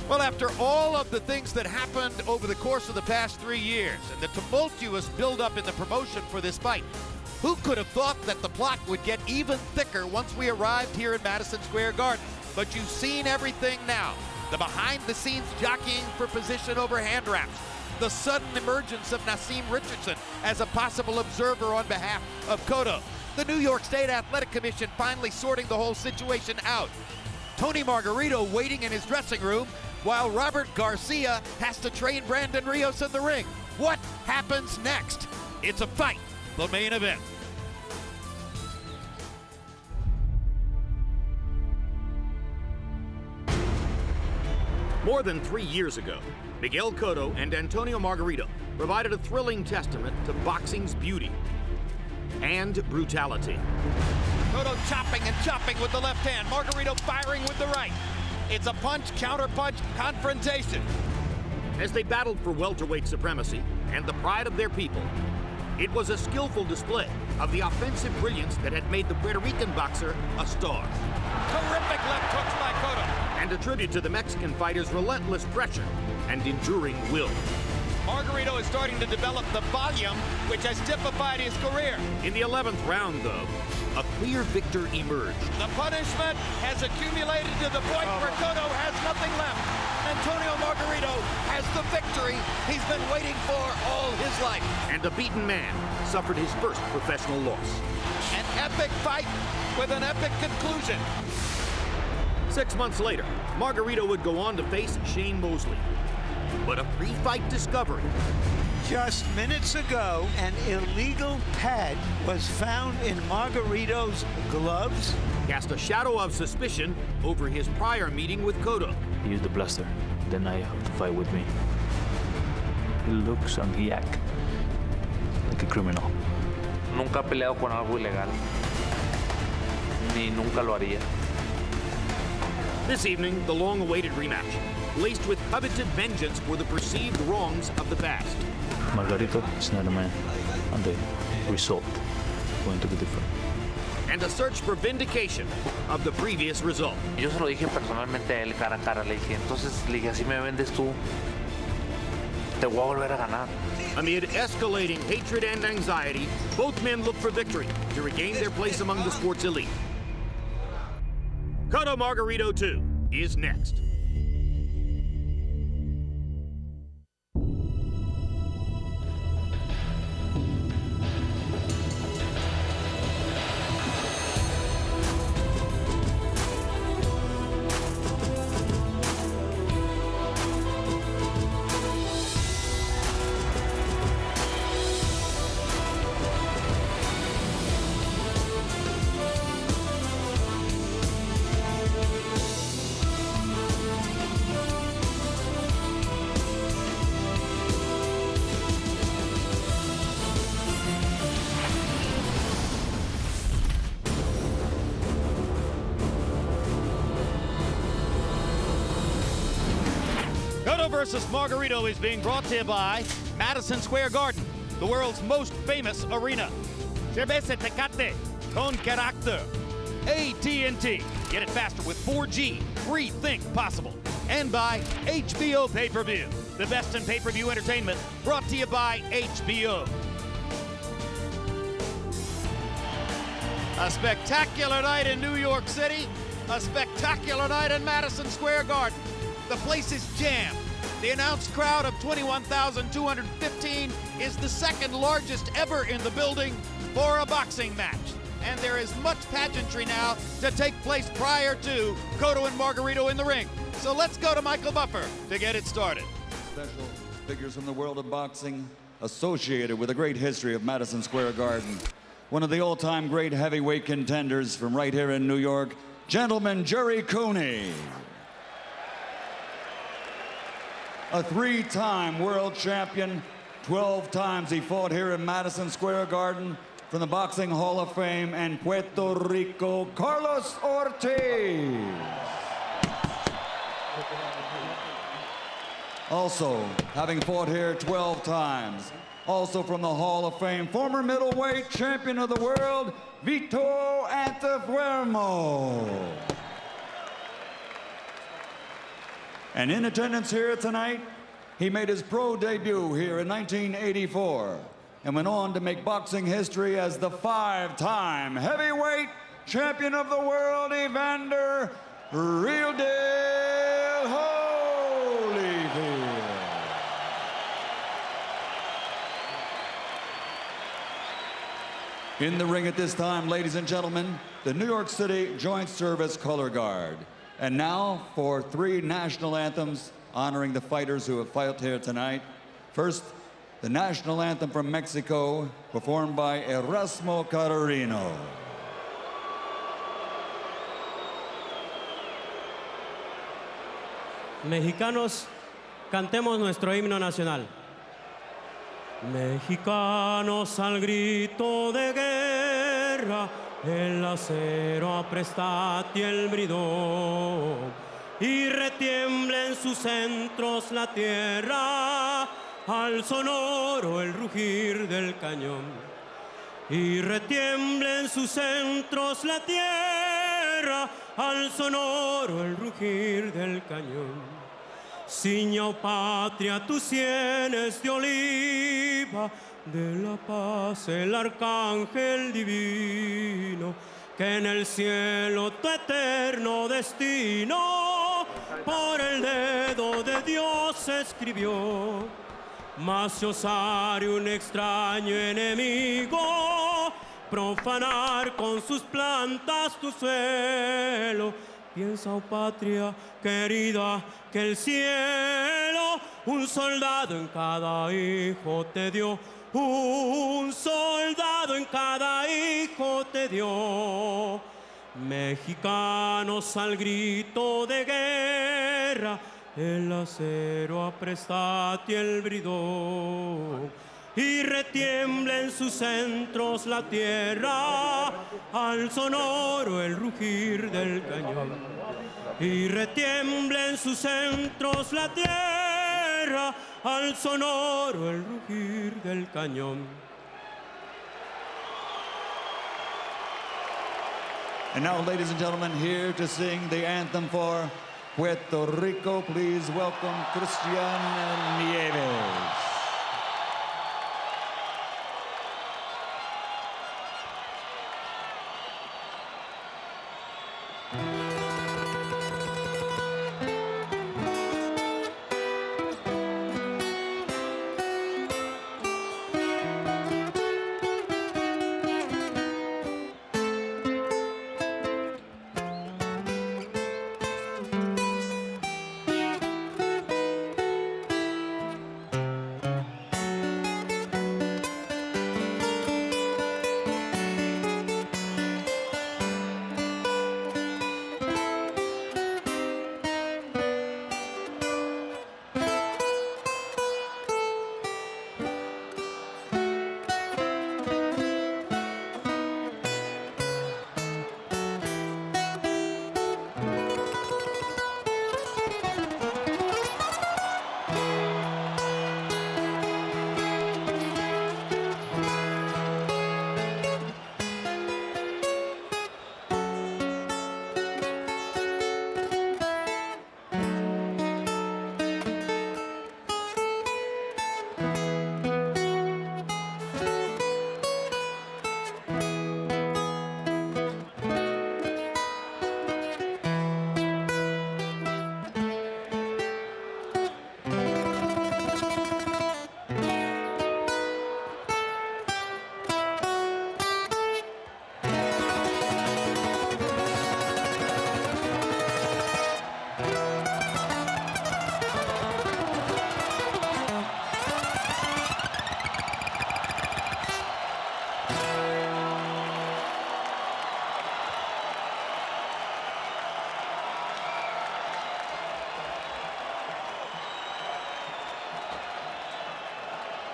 Well, after all of the things that happened over the course of the past 3 years and the tumultuous buildup in the promotion for this fight, who could have thought that the plot would get even thicker once we arrived here in Madison Square Garden? But you've seen everything now. The behind-the-scenes jockeying for position over hand wraps, the sudden emergence of Nasim Richardson as a possible observer on behalf of Cotto, the New York State Athletic Commission finally sorting the whole situation out, Tony Margarito waiting in his dressing room while Robert Garcia has to train Brandon Rios in the ring. What happens next? It's a fight, the main event. More than 3 years ago, Miguel Cotto and Antonio Margarito provided a thrilling testament to boxing's beauty and brutality. Cotto chopping and chopping with the left hand, Margarito firing with the right. It's a punch, counter-punch confrontation. As they battled for welterweight supremacy and the pride of their people, it was a skillful display of the offensive brilliance that had made the Puerto Rican boxer a star. Terrific left hooks by Cotto. And a tribute to the Mexican fighter's relentless pressure and enduring will. Margarito is starting to develop the volume which has typified his career. In the 11th round, though, a clear victor emerged. The punishment has accumulated to the point where Cotto has nothing left. Antonio Margarito has the victory he's been waiting for all his life. And a beaten man suffered his first professional loss. An epic fight with an epic conclusion. 6 months later, Margarito would go on to face Shane Mosley. But a pre-fight discovery. Just minutes ago, an illegal pad was found in Margarito's gloves. Cast a shadow of suspicion over his prior meeting with Cotto. He used the blaster, denied to fight with me. He looks and he acts like a criminal. Nunca ha peleado con algo ilegal, ni nunca lo haría. This evening, the long-awaited rematch, laced with coveted vengeance for the perceived wrongs of the past. Margarito is not a man, and the result is going to be different. And a search for vindication of the previous result. Yo se lo dije personalmente a él cara a cara, le dije, entonces le dije, así me vendes tú, te voy a volver a ganar. Amid escalating hatred and anxiety, both men look for victory to regain their place among the sport's elite. Cotto Margarito 2 is next. Cotto versus Margarito is being brought to you by Madison Square Garden, the world's most famous arena. Cerveza Tecate, con carácter. AT&T, get it faster with 4G, rethink possible. And by HBO Pay-Per-View, the best in pay-per-view entertainment, brought to you by HBO. A spectacular night in New York City, a spectacular night in Madison Square Garden. The place is jammed. The announced crowd of 21,215 is the second largest ever in the building for a boxing match. And there is much pageantry now to take place prior to Cotto and Margarito in the ring. So let's go to Michael Buffer to get it started. Special figures from the world of boxing associated with a great history of Madison Square Garden. One of the all-time great heavyweight contenders from right here in New York, gentleman Jerry Cooney. A three-time world champion, 12 times he fought here in Madison Square Garden from the Boxing Hall of Fame and Puerto Rico, Carlos Ortiz. Also, having fought here 12 times, also from the Hall of Fame, former middleweight champion of the world, Vito Antuofermo. And in attendance here tonight, he made his pro debut here in 1984 and went on to make boxing history as the 5-time heavyweight champion of the world, Evander Real Deal Holyfield. In the ring at this time, ladies and gentlemen, the New York City Joint Service Color Guard. And now for 3 national anthems honoring the fighters who have fought here tonight. First, the national anthem from Mexico, performed by Erasmo Carrino. Mexicanos, cantemos nuestro himno nacional. Mexicanos al grito de guerra, el acero aprestad y el bridón, y retiembla en sus centros la tierra, al sonoro el rugir del cañón. Y retiembla en sus centros la tierra, al sonoro el rugir del cañón. Ciña, oh patria, tus sienes de oliva, de la paz el arcángel divino, que en el cielo tu eterno destino por el dedo de Dios escribió. Mas se osare un extraño enemigo profanar con sus plantas tu suelo. Piensa, oh patria querida, que el cielo un soldado en cada hijo te dio. Un soldado en cada hijo te dio. Mexicanos al grito de guerra, el acero aprestad y el bridón, y retiembla en sus centros la tierra, al sonoro el rugir del cañón. Y retiembla en sus centros la tierra, al sonoro el rugir del cañón. And now, ladies and gentlemen, here to sing the anthem for Puerto Rico, please welcome Christian Nieves.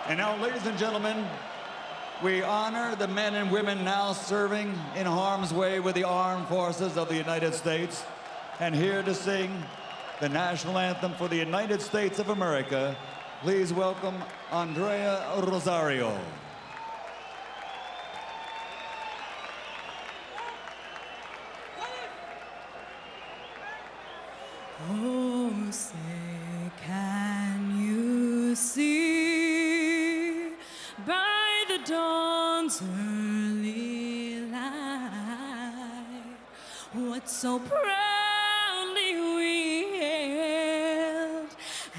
And now, ladies and gentlemen, we honor the men and women now serving in harm's way with the armed forces of the United States. And here to sing the national anthem for the United States of America, please welcome Andrea Rosario. Oh, say, can you see by the dawn's early light what so proudly we hailed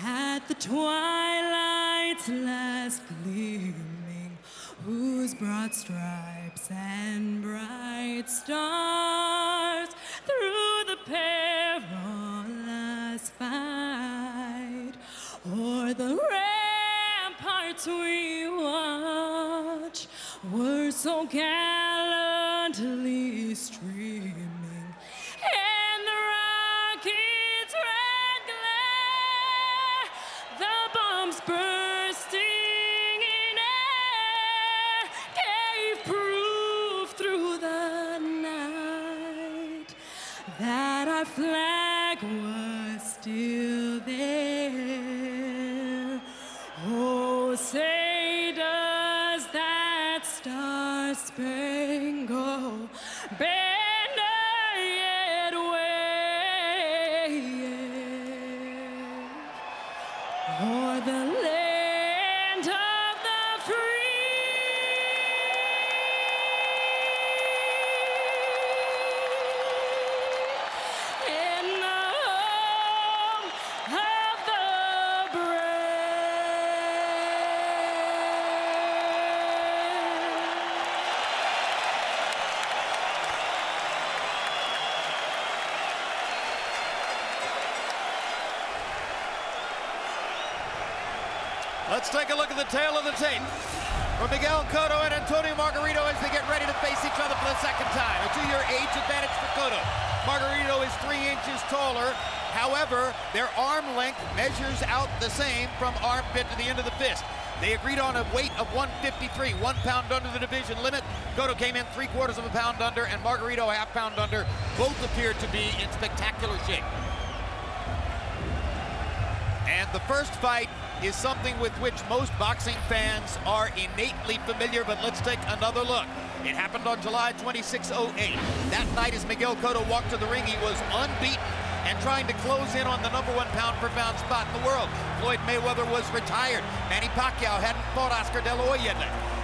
at the twilight's last gleaming, whose broad stripes and bright stars through the perilous fight o'er the ramparts we watch were so gallantly streaming, and the rockets' red glare, the bombs bursting in air, gave proof through the night that our flag was still there. Oh, say does that star-spangled banner yet wave o'er the land of the free? In the home of the Let's take a look at the tail of the tape for Miguel Cotto and Antonio Margarito as they get ready to face each other for the second time. A 2-year age advantage for Cotto. Margarito is 3 inches taller. However, their arm length measures out the same from armpit to the end of the fist. They agreed on a weight of 153, 1 pound under the division limit. Cotto came in 3/4 of a pound under, and Margarito a half pound under. Both appear to be in spectacular shape. And the first fight is something with which most boxing fans are innately familiar, but let's take another look. It happened on July 26, 2008. That night as Miguel Cotto walked to the ring, he was unbeaten and trying to close in on the #1 pound-for-pound spot in the world. Floyd Mayweather was retired. Manny Pacquiao hadn't fought Oscar De La Hoya yet.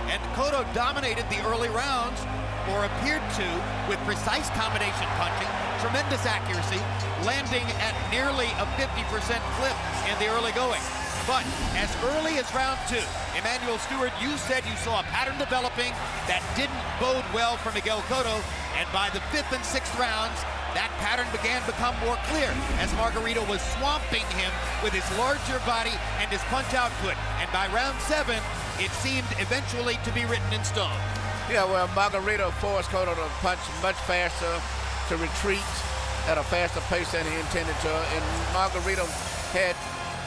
And Cotto dominated the early rounds, or appeared to, with precise combination punching, tremendous accuracy, landing at nearly a 50% clip in the early going. But as early as round 2, Emmanuel Stewart, you said you saw a pattern developing that didn't bode well for Miguel Cotto, and by the 5th and 6th rounds, that pattern began to become more clear as Margarito was swamping him with his larger body and his punch output. And by round 7, it seemed eventually to be written in stone. Yeah, well, Margarito forced Cotto to punch much faster, to retreat at a faster pace than he intended to, and Margarito had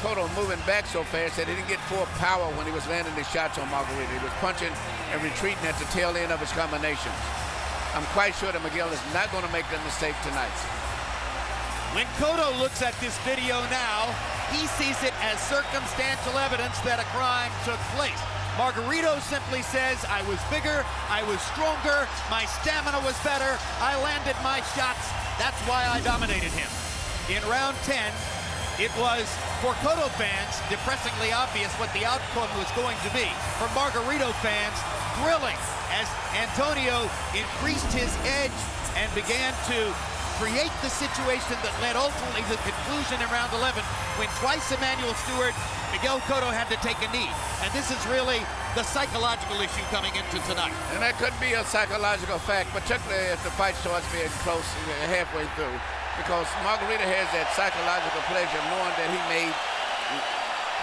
Cotto moving back so fast that he didn't get full power when he was landing his shots on Margarito. He was punching and retreating at the tail end of his combinations. I'm quite sure that Miguel is not going to make that mistake tonight. When Cotto looks at this video now, he sees it as circumstantial evidence that a crime took place. Margarito simply says, I was bigger, I was stronger, my stamina was better, I landed my shots, that's why I dominated him. In round 10, it was, for Cotto fans, depressingly obvious what the outcome was going to be. For Margarito fans, thrilling as Antonio increased his edge and began to create the situation that led ultimately to the conclusion in round 11 when twice Emmanuel Stewart, Miguel Cotto had to take a knee. And this is really the psychological issue coming into tonight. And that could be a psychological fact, particularly if the fight starts being close halfway through, because Margarito has that psychological pleasure knowing that he made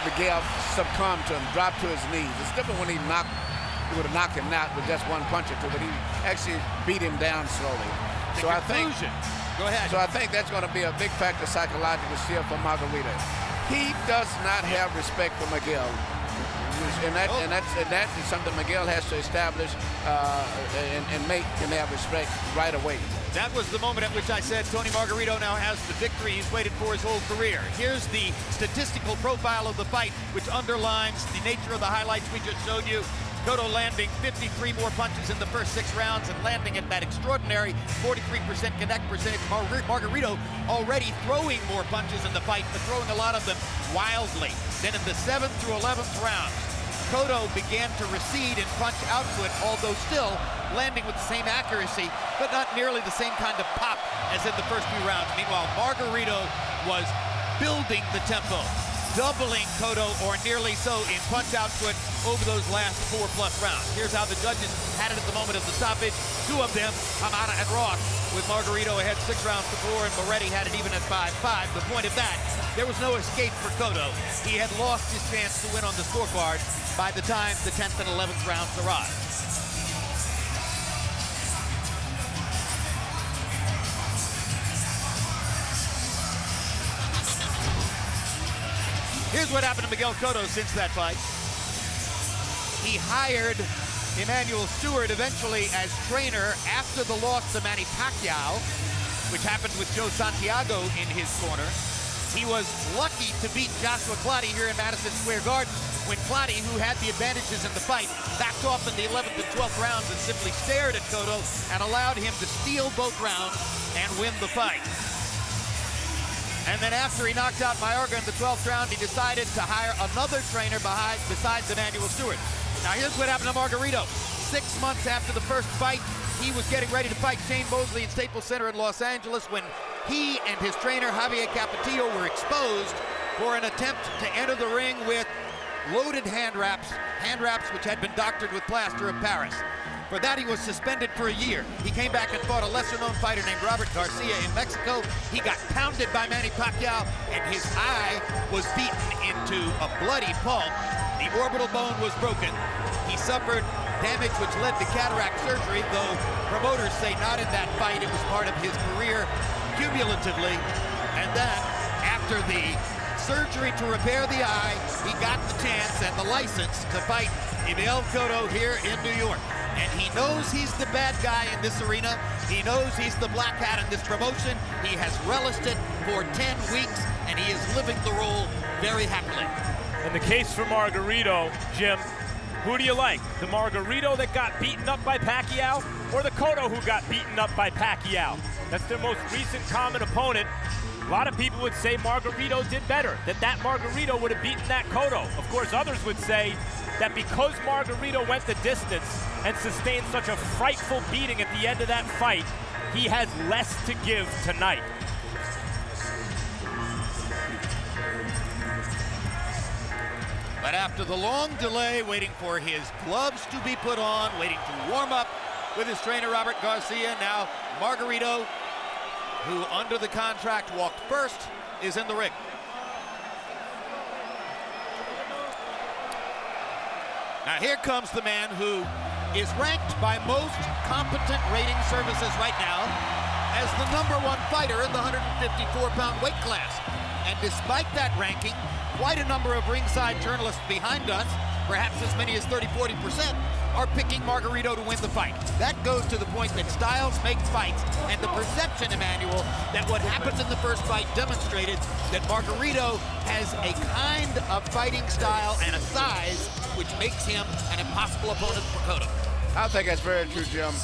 Miguel succumb to him, drop to his knees. It's different when he would have knocked him out with just one punch or two, but he actually beat him down slowly. So I think, go ahead. So I think that's going to be a big factor psychologically still for Margarito. He does not have respect for Miguel, and that is something Miguel has to establish and make him have respect right away. That was the moment at which I said Tony Margarito now has the victory he's waited for his whole career. Here's the statistical profile of the fight, which underlines the nature of the highlights we just showed you. Cotto landing 53 more punches in the first 6 rounds and landing at that extraordinary 43% connect percentage. Margarito already throwing more punches in the fight, but throwing a lot of them wildly. Then in the 7th through 11th rounds, Cotto began to recede in punch output, although still landing with the same accuracy, but not nearly the same kind of pop as in the first few rounds. Meanwhile, Margarito was building the tempo, doubling Cotto or nearly so in punch output over those last 4+ rounds. Here's how the judges had it at the moment of the stoppage. 2 of them, Hamada and Ross, with Margarito ahead 6 rounds to 4, and Moretti had it even at 5-5. The point of that, there was no escape for Cotto. He had lost his chance to win on the scorecard by the time the 10th and 11th rounds arrived. Here's what happened to Miguel Cotto since that fight. He hired Emanuel Stewart eventually as trainer after the loss to Manny Pacquiao, which happened with Joe Santiago in his corner. He was lucky to beat Joshua Clottey here in Madison Square Garden when Clottey, who had the advantages in the fight, backed off in the 11th and 12th rounds and simply stared at Cotto and allowed him to steal both rounds and win the fight. And then after he knocked out Mayorga in the 12th round, he decided to hire another trainer besides Emanuel Stewart. Now here's what happened to Margarito. 6 months after the first fight, he was getting ready to fight Shane Mosley in Staples Center in Los Angeles when he and his trainer Javier Capetillo were exposed for an attempt to enter the ring with loaded hand wraps which had been doctored with plaster of Paris. For that, he was suspended for a year. He came back and fought a lesser-known fighter named Robert Garcia in Mexico. He got pounded by Manny Pacquiao, and his eye was beaten into a bloody pulp. The orbital bone was broken. He suffered damage which led to cataract surgery, though promoters say not in that fight. It was part of his career cumulatively. And then, after the surgery to repair the eye, he got the chance and the license to fight Miguel Cotto here in New York. And he knows he's the bad guy in this arena. He knows he's the black hat in this promotion. He has relished it for 10 weeks, and he is living the role very happily. In the case for Margarito, Jim, who do you like? The Margarito that got beaten up by Pacquiao, or the Cotto who got beaten up by Pacquiao? That's their most recent common opponent. A lot of people would say Margarito did better, that Margarito would have beaten that Cotto. Of course, others would say that because Margarito went the distance and sustained such a frightful beating at the end of that fight, he has less to give tonight. But after the long delay, waiting for his gloves to be put on, waiting to warm up with his trainer Robert Garcia, now Margarito, who under the contract walked first, is in the ring. Now here comes the man who is ranked by most competent rating services right now as the #1 fighter in the 154-pound weight class. And despite that ranking, quite a number of ringside journalists behind us, perhaps as many as 30-40%, are picking Margarito to win the fight. That goes to the point that styles make fights, and the perception, Emmanuel, that what happened in the first fight demonstrated that Margarito has a kind of fighting style and a size which makes him an impossible opponent for Cotto. I think that's very true, Jim.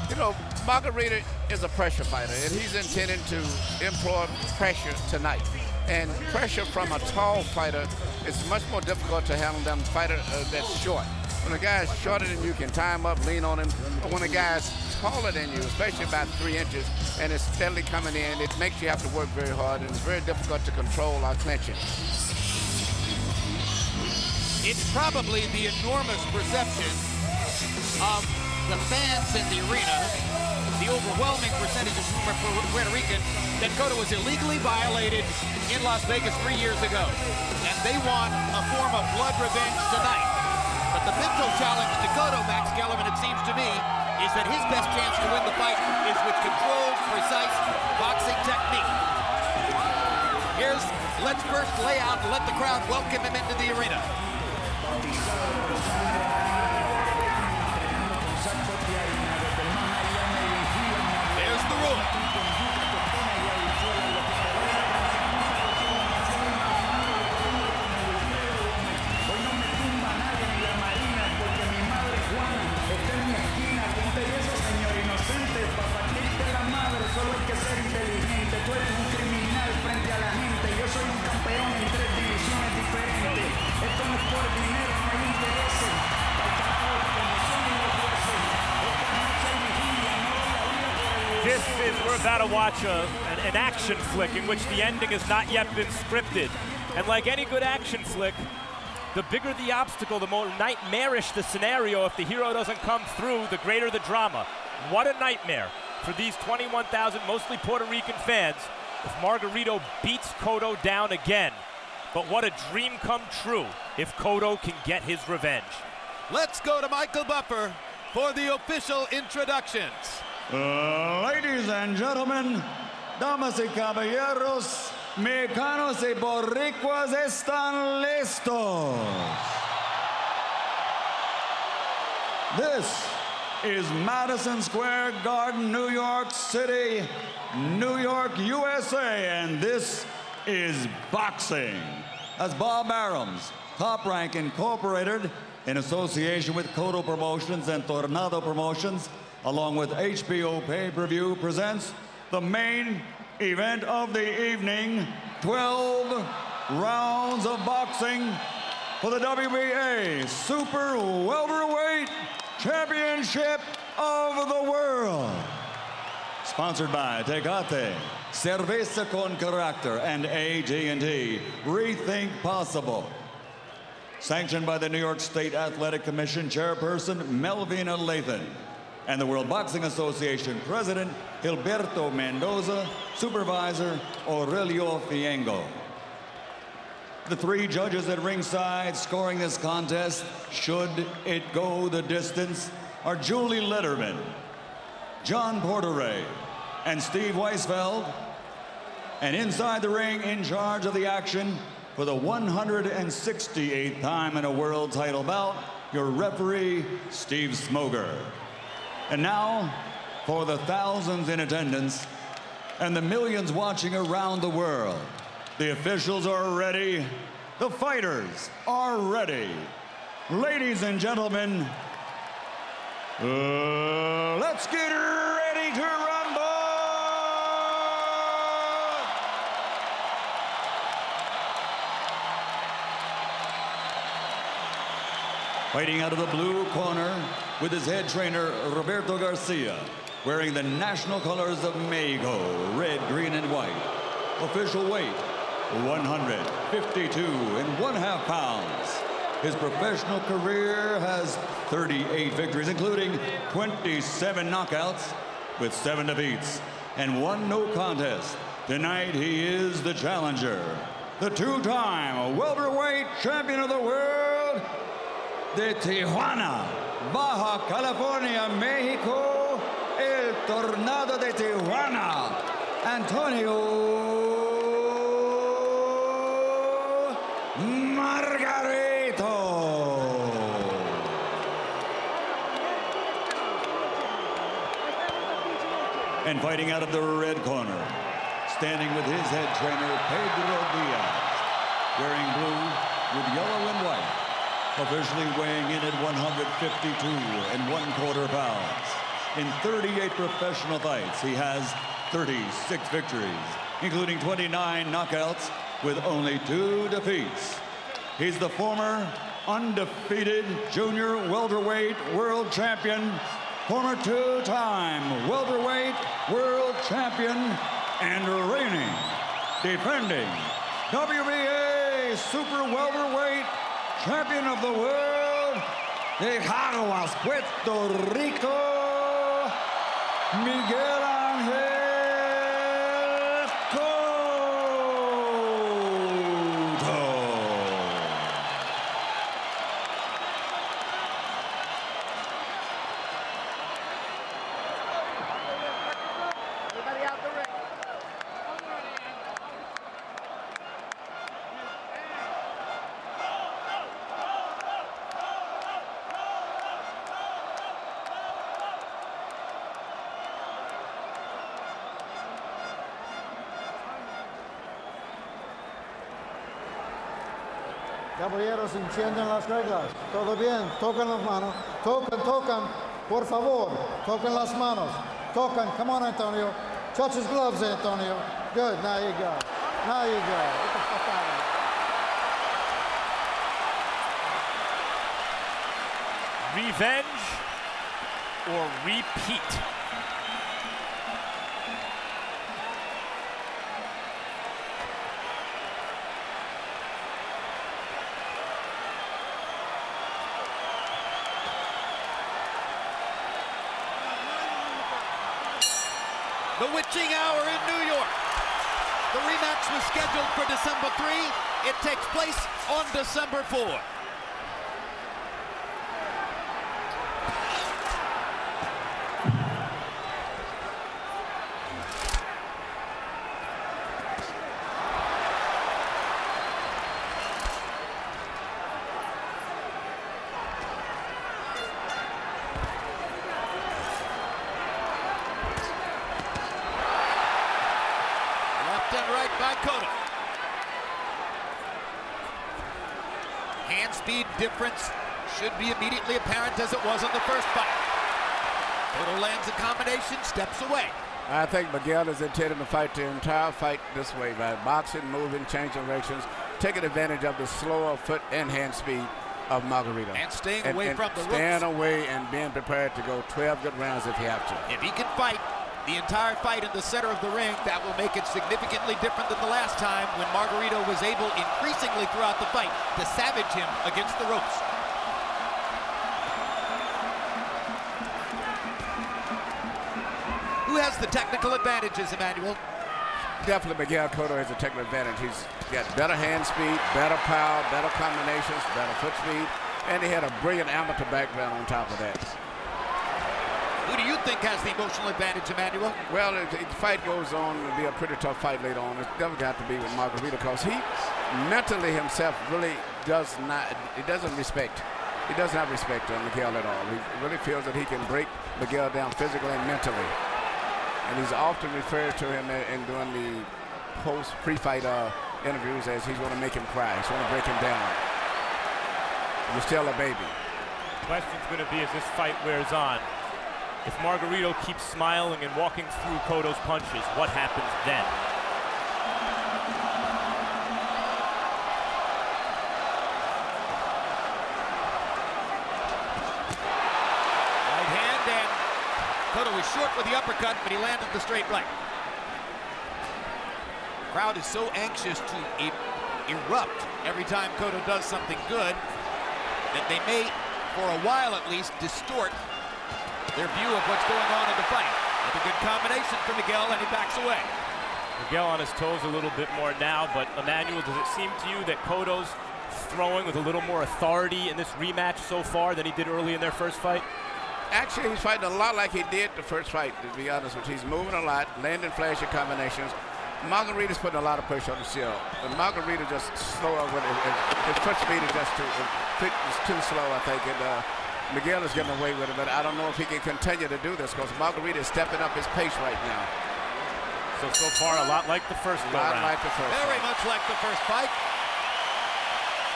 You know, Margarito is a pressure fighter, and he's intending to employ pressure tonight. And pressure from a tall fighter is much more difficult to handle than a fighter that's short. When a guy is shorter than you, can tie him up, lean on him. But when a guy is taller than you, especially about 3 inches, and it's steadily coming in, it makes you have to work very hard, and it's very difficult to control our clinching. It's probably the enormous perception of the fans in the arena, the overwhelming percentage of Puerto Rican, that Cotto was illegally violated in Las Vegas 3 years ago. And they want a form of blood revenge tonight. But the mental challenge to Cotto, Max Kellerman, it seems to me, is that his best chance to win the fight is with controlled, precise boxing technique. Let's first lay out and let the crowd welcome him into the arena. There's the room. soy un campeón en 3 divisiones diferentes. Esto no es por dinero, no hay intereses. Al carajo la promoción y los jueces. Esta noche hay vigilia, no doy la vida por el... We're about to watch an action flick in which the ending has not yet been scripted. And like any good action flick, the bigger the obstacle, the more nightmarish the scenario. If the hero doesn't come through, the greater the drama. What a nightmare for these 21,000 mostly Puerto Rican fans if Margarito beats Cotto down again. But what a dream come true if Cotto can get his revenge. Let's go to Michael Buffer for the official introductions. Ladies and gentlemen, damas y caballeros, mexicanos y boricuas están listos. This is Madison Square Garden, New York City, New York, USA, and this is boxing. As Bob Arams, Top Rank Incorporated, in association with Cotto Promotions and Tornado Promotions, along with HBO Pay-Per-View, presents the main event of the evening, 12 rounds of boxing for the WBA Super Welterweight Championship of the World. Sponsored by Tecate, Cerveza con Carácter, and AT&T, Rethink Possible. Sanctioned by the New York State Athletic Commission Chairperson Melvina Lathan, and the World Boxing Association President Gilberto Mendoza, Supervisor Aurelio Fiengo. The 3 judges at ringside scoring this contest, should it go the distance, are Julie Letterman, John Porteray, and Steve Weisfeld. And inside the ring, in charge of the action for the 168th time in a world title bout, your referee, Steve Smoger. And now, for the thousands in attendance and the millions watching around the world, the officials are ready, the fighters are ready. Ladies and gentlemen, let's get ready to rumble! Fighting out of the blue corner with his head trainer, Roberto Garcia, wearing the national colors of Mexico, red, green, and white. Official weight, 152 1/2 pounds. His professional career has 38 victories, including 27 knockouts with 7 defeats and 1 no contest. Tonight, he is the challenger, the 2-time welterweight champion of the world, de Tijuana, Baja California, Mexico, el Tornado de Tijuana, Antonio Margarito. And fighting out of the red corner, standing with his head trainer, Pedro Diaz, wearing blue with yellow and white, officially weighing in at 152 1/4 pounds. In 38 professional fights, he has 36 victories, including 29 knockouts with only 2 defeats. He's the former undefeated junior welterweight world champion, former 2-time welterweight world champion, and reigning, defending WBA super welterweight champion of the world, de Jaguas, Puerto Rico, Miguel Ángel Cotto. Everybody out the ring. Caballeros, encienden las reglas. Todo bien, tocan las manos. Tocan, por favor. Tocan las manos. Tocan, come on, Antonio. Touch his gloves, Antonio. Good, now you go. Revenge or repeat? The witching hour in New York. The rematch was scheduled for December 3. It takes place on December 4. Right by Cotto. Hand speed difference should be immediately apparent as it was in the first fight. Cotto lands a combination, steps away. I think Miguel is intending to fight the entire fight this way by boxing, moving, changing directions, taking advantage of the slower foot and hand speed of Margarito. And staying away from the ropes. Staying away and being prepared to go 12 good rounds if you have to. If he can fight the entire fight in the center of the ring, that will make it significantly different than the last time when Margarito was able, increasingly throughout the fight, to savage him against the ropes. Who has the technical advantages, Emmanuel? Definitely Miguel Cotto has a technical advantage. He's got better hand speed, better power, better combinations, better foot speed, and he had a brilliant amateur background on top of that. Who do you think has the emotional advantage, Emmanuel? Well, if the fight goes on, it'll be a pretty tough fight later on. It's never got to be with Margarito because he mentally himself really does not respect Miguel at all. He really feels that he can break Miguel down physically and mentally. And he's often referred to him in doing the pre-fight interviews as he's going to make him cry. He's going to break him down. You're still a baby. The question's going to be as this fight wears on, if Margarito keeps smiling and walking through Cotto's punches, what happens then? Right hand, and Cotto was short with the uppercut, but he landed the straight right. Crowd is so anxious to erupt every time Cotto does something good that they may, for a while at least, distort their view of what's going on in the fight. With a good combination for Miguel, and he backs away. Miguel on his toes a little bit more now, but Emmanuel, does it seem to you that Cotto's throwing with a little more authority in this rematch so far than he did early in their first fight? Actually, he's fighting a lot like he did the first fight, to be honest with you. He's moving a lot, landing flashy combinations. Margarito's putting a lot of pressure on the shield. But Margarito just slower with it. His foot speed is just too slow, I think. And Miguel is getting away with it, but I don't know if he can continue to do this because Margarito is stepping up his pace right now. So far, a lot like the first round. Very much like the first fight.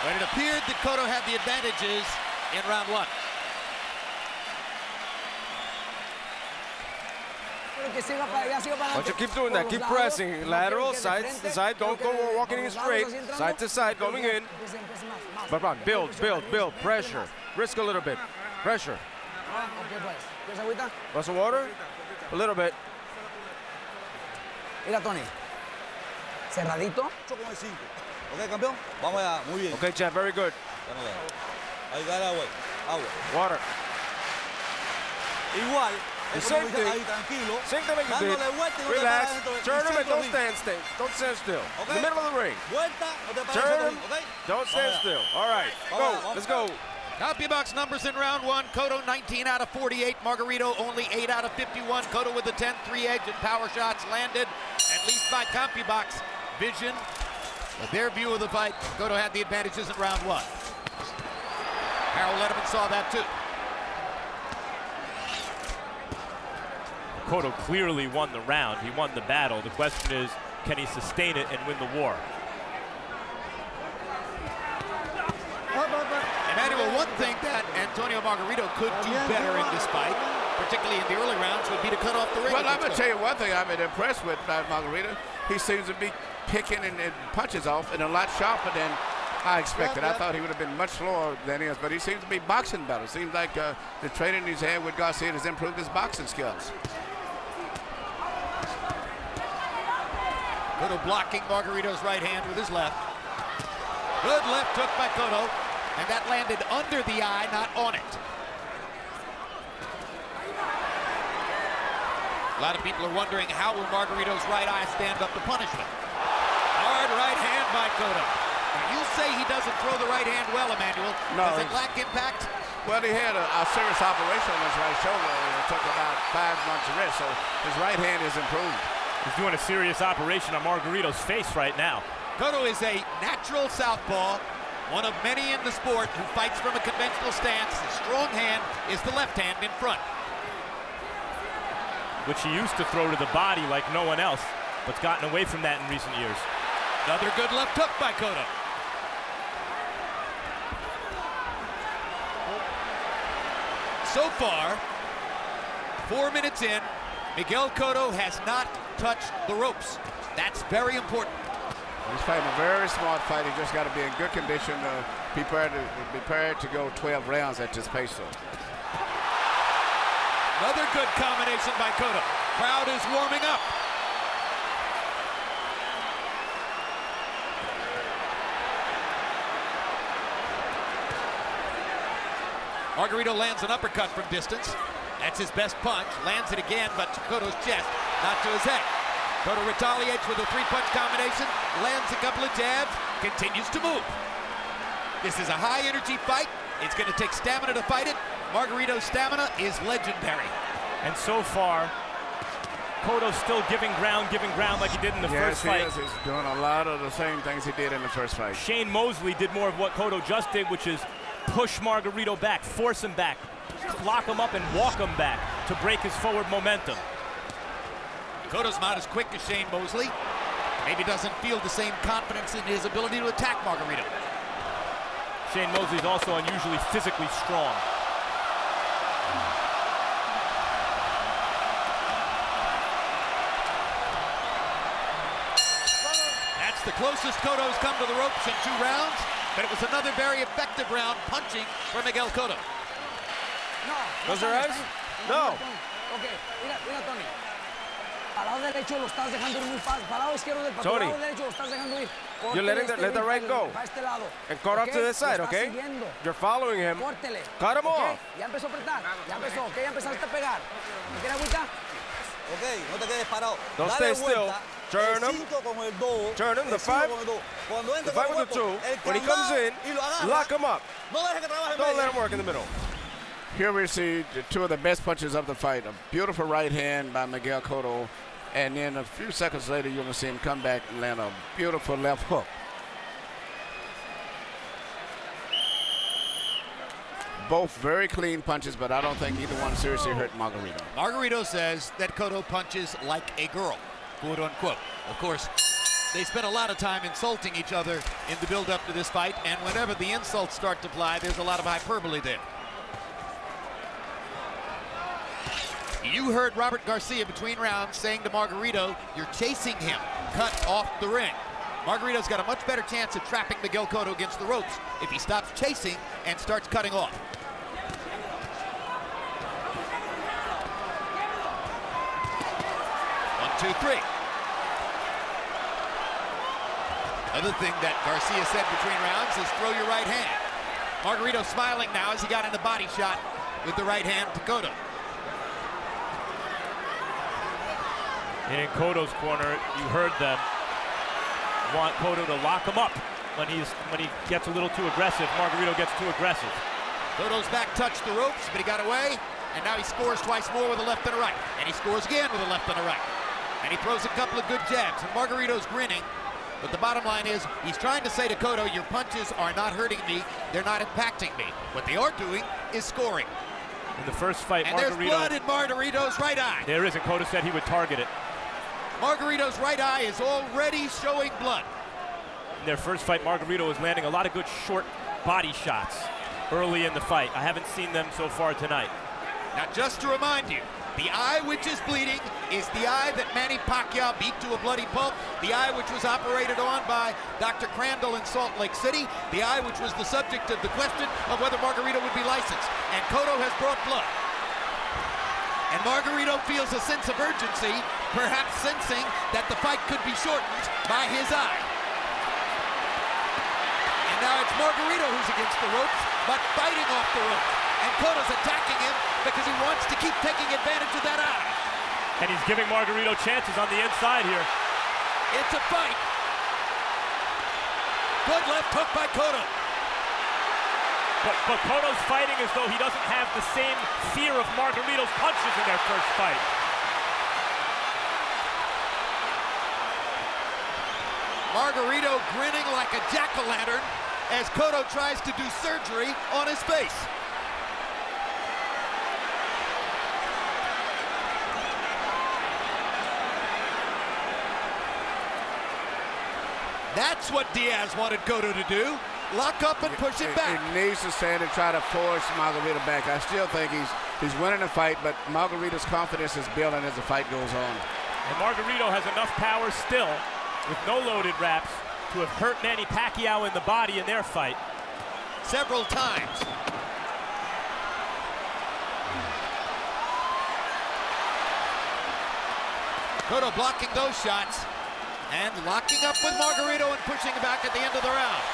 But it appeared that Cotto had the advantages in round one. Why don't you keep doing that? Keep pressing. Lateral, side to side. Don't go walking in straight. Side to side, going in. But build. Pressure. Risk a little bit. Pressure. Want some water? A little bit. Mira, Tony. Cerradito. Okay, campeón. Vamos allá. Muy bien. Okay, champ. Very good. Ahí dale agua. Agua. Water. Igual. The same thing. Ahí, tranquilo. Same thing like you did. Relax. Turn him and don't stand still. Okay. In the middle of the ring. Vuelta. No te pares. Turn him. Okay. Don't stand still. All right. Go. Let's go. CompuBox numbers in round one. Cotto 19 out of 48. Margarito only 8 out of 51. Cotto with the 10 3-edge and power shots landed, at least by CompuBox vision. With their view of the fight, Cotto had the advantages in round one. Harold Letterman saw that too. Cotto clearly won the round. He won the battle. The question is, can he sustain it and win the war? Emmanuel, one thing that Antonio Margarito could do better in this fight, particularly in the early rounds, would be to cut off the ring. Well, I'm going to tell you one thing I've been impressed with by Margarito. He seems to be picking and punches off and a lot sharper than I expected. I thought he would have been much slower than he is, but he seems to be boxing better. Seems like the training he's had with Garcia has improved his boxing skills. Cotto blocking Margarito's right hand with his left. Good left hook by Cotto, and that landed under the eye, not on it. A lot of people are wondering how will Margarito's right eye stand up to punishment. Hard right hand by Cotto. You say he doesn't throw the right hand well, Emmanuel. No, does it lack impact? Well, he had a serious operation on his right shoulder, and it took about 5 months rest, so his right hand is improved. He's doing a serious operation on Margarito's face right now. Cotto is a natural southpaw, one of many in the sport who fights from a conventional stance. His strong hand is the left hand in front, which he used to throw to the body like no one else, but's gotten away from that in recent years. Another good left hook by Cotto. So far, 4 minutes in, Miguel Cotto has not touched the ropes. That's very important. He's fighting a very smart fight. He just got to be in good condition, prepared to go 12 rounds at this pace. Another good combination by Cotto. Crowd is warming up. Margarito lands an uppercut from distance. That's his best punch. Lands it again, but to Cotto's chest, not to his head. Cotto retaliates with a 3-punch combination, lands a couple of jabs, continues to move. This is a high-energy fight. It's going to take stamina to fight it. Margarito's stamina is legendary. And so far, Cotto's still giving ground like he did in the first fight. Yes, he is. He's doing a lot of the same things he did in the first fight. Shane Mosley did more of what Cotto just did, which is push Margarito back, force him back, lock him up and walk him back to break his forward momentum. Cotto's not as quick as Shane Mosley. Maybe doesn't feel the same confidence in his ability to attack Margarito. Shane Mosley's also unusually physically strong. That's the closest Cotto's come to the ropes in 2 rounds, but it was another very effective round punching for Miguel Cotto. Close your eyes? No. Okay, mira, Tony. Para lado derecho lo estás dejando ir muy fácil. Para lado izquierdo del patrón. Para lado derecho lo estás dejando ir. You're letting let the right go. And cut off to this side, okay? You're following him. Cut him off. Ya empezó a apretar. Ya empezó, ok, ya empezaste a pegar. ¿Me quieres agüita? Ok, no te quedes parado. Don't stay still. Turn him. Turn him, the 5. The 5 with the 2. When he comes in, lock him up. Don't let him work in the middle. Here we see 2 of the best punches of the fight. A beautiful right hand by Miguel Cotto, and then a few seconds later you're going to see him come back and land a beautiful left hook. Both very clean punches, but I don't think either one seriously hurt Margarito. Margarito says that Cotto punches like a girl, quote unquote. Of course, they spent a lot of time insulting each other in the build-up to this fight, and whenever the insults start to fly, there's a lot of hyperbole there. You heard Robert Garcia between rounds saying to Margarito, you're chasing him, cut off the ring. Margarito's got a much better chance of trapping Miguel Cotto against the ropes if he stops chasing and starts cutting off. One, two, three. Another thing that Garcia said between rounds is throw your right hand. Margarito smiling now as he got in the body shot with the right hand to Cotto. And in Cotto's corner, you heard them want Cotto to lock him up when he gets a little too aggressive. Margarito gets too aggressive. Cotto's back touched the ropes, but he got away, and now he scores twice more with a left and a right. And he scores again with a left and a right. And he throws a couple of good jabs, and Margarito's grinning. But the bottom line is, he's trying to say to Cotto, your punches are not hurting me, they're not impacting me. What they are doing is scoring. In the first fight, and there's blood in Margarito's right eye. There is, and Cotto said he would target it. Margarito's right eye is already showing blood. In their first fight, Margarito was landing a lot of good short body shots early in the fight. I haven't seen them so far tonight. Now, just to remind you, The eye which is bleeding is the eye that Manny Pacquiao beat to a bloody pulp, the eye which was operated on by Dr. Crandall in Salt Lake City, the eye which was the subject of the question of whether Margarito would be licensed. And Cotto has brought blood. And Margarito feels a sense of urgency, perhaps sensing that the fight could be shortened by his eye. And now it's Margarito who's against the ropes, but fighting off the rope. And Cotto's attacking him because he wants to keep taking advantage of that eye. And he's giving Margarito chances on the inside here. It's a fight. Good left hook by Cotto. But Cotto's fighting as though he doesn't have the same fear of Margarito's punches in their first fight. Margarito grinning like a jack-o'-lantern as Cotto tries to do surgery on his face. That's what Diaz wanted Cotto to do. Lock up and push him back. He needs to stand and try to force Margarito back. I still think he's winning the fight, but Margarito's confidence is building as the fight goes on. And Margarito has enough power still, with no loaded wraps, to have hurt Manny Pacquiao in the body in their fight. Several times. Cotto blocking those shots and locking up with Margarito and pushing back at the end of the round.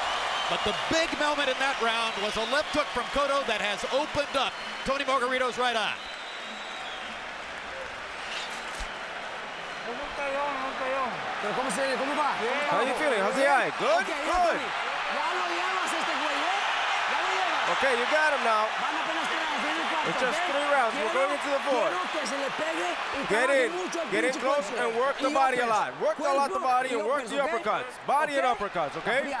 But the big moment in that round was a left hook from Cotto that has opened up Tony Margarito's right eye. How are you feeling? How's the eye? Good? Good. Okay, you got him now. It's just 3 rounds. We're going into the 4th. Get in close and work the body a lot. Work a lot the body and work the uppercuts. Body and uppercuts, okay?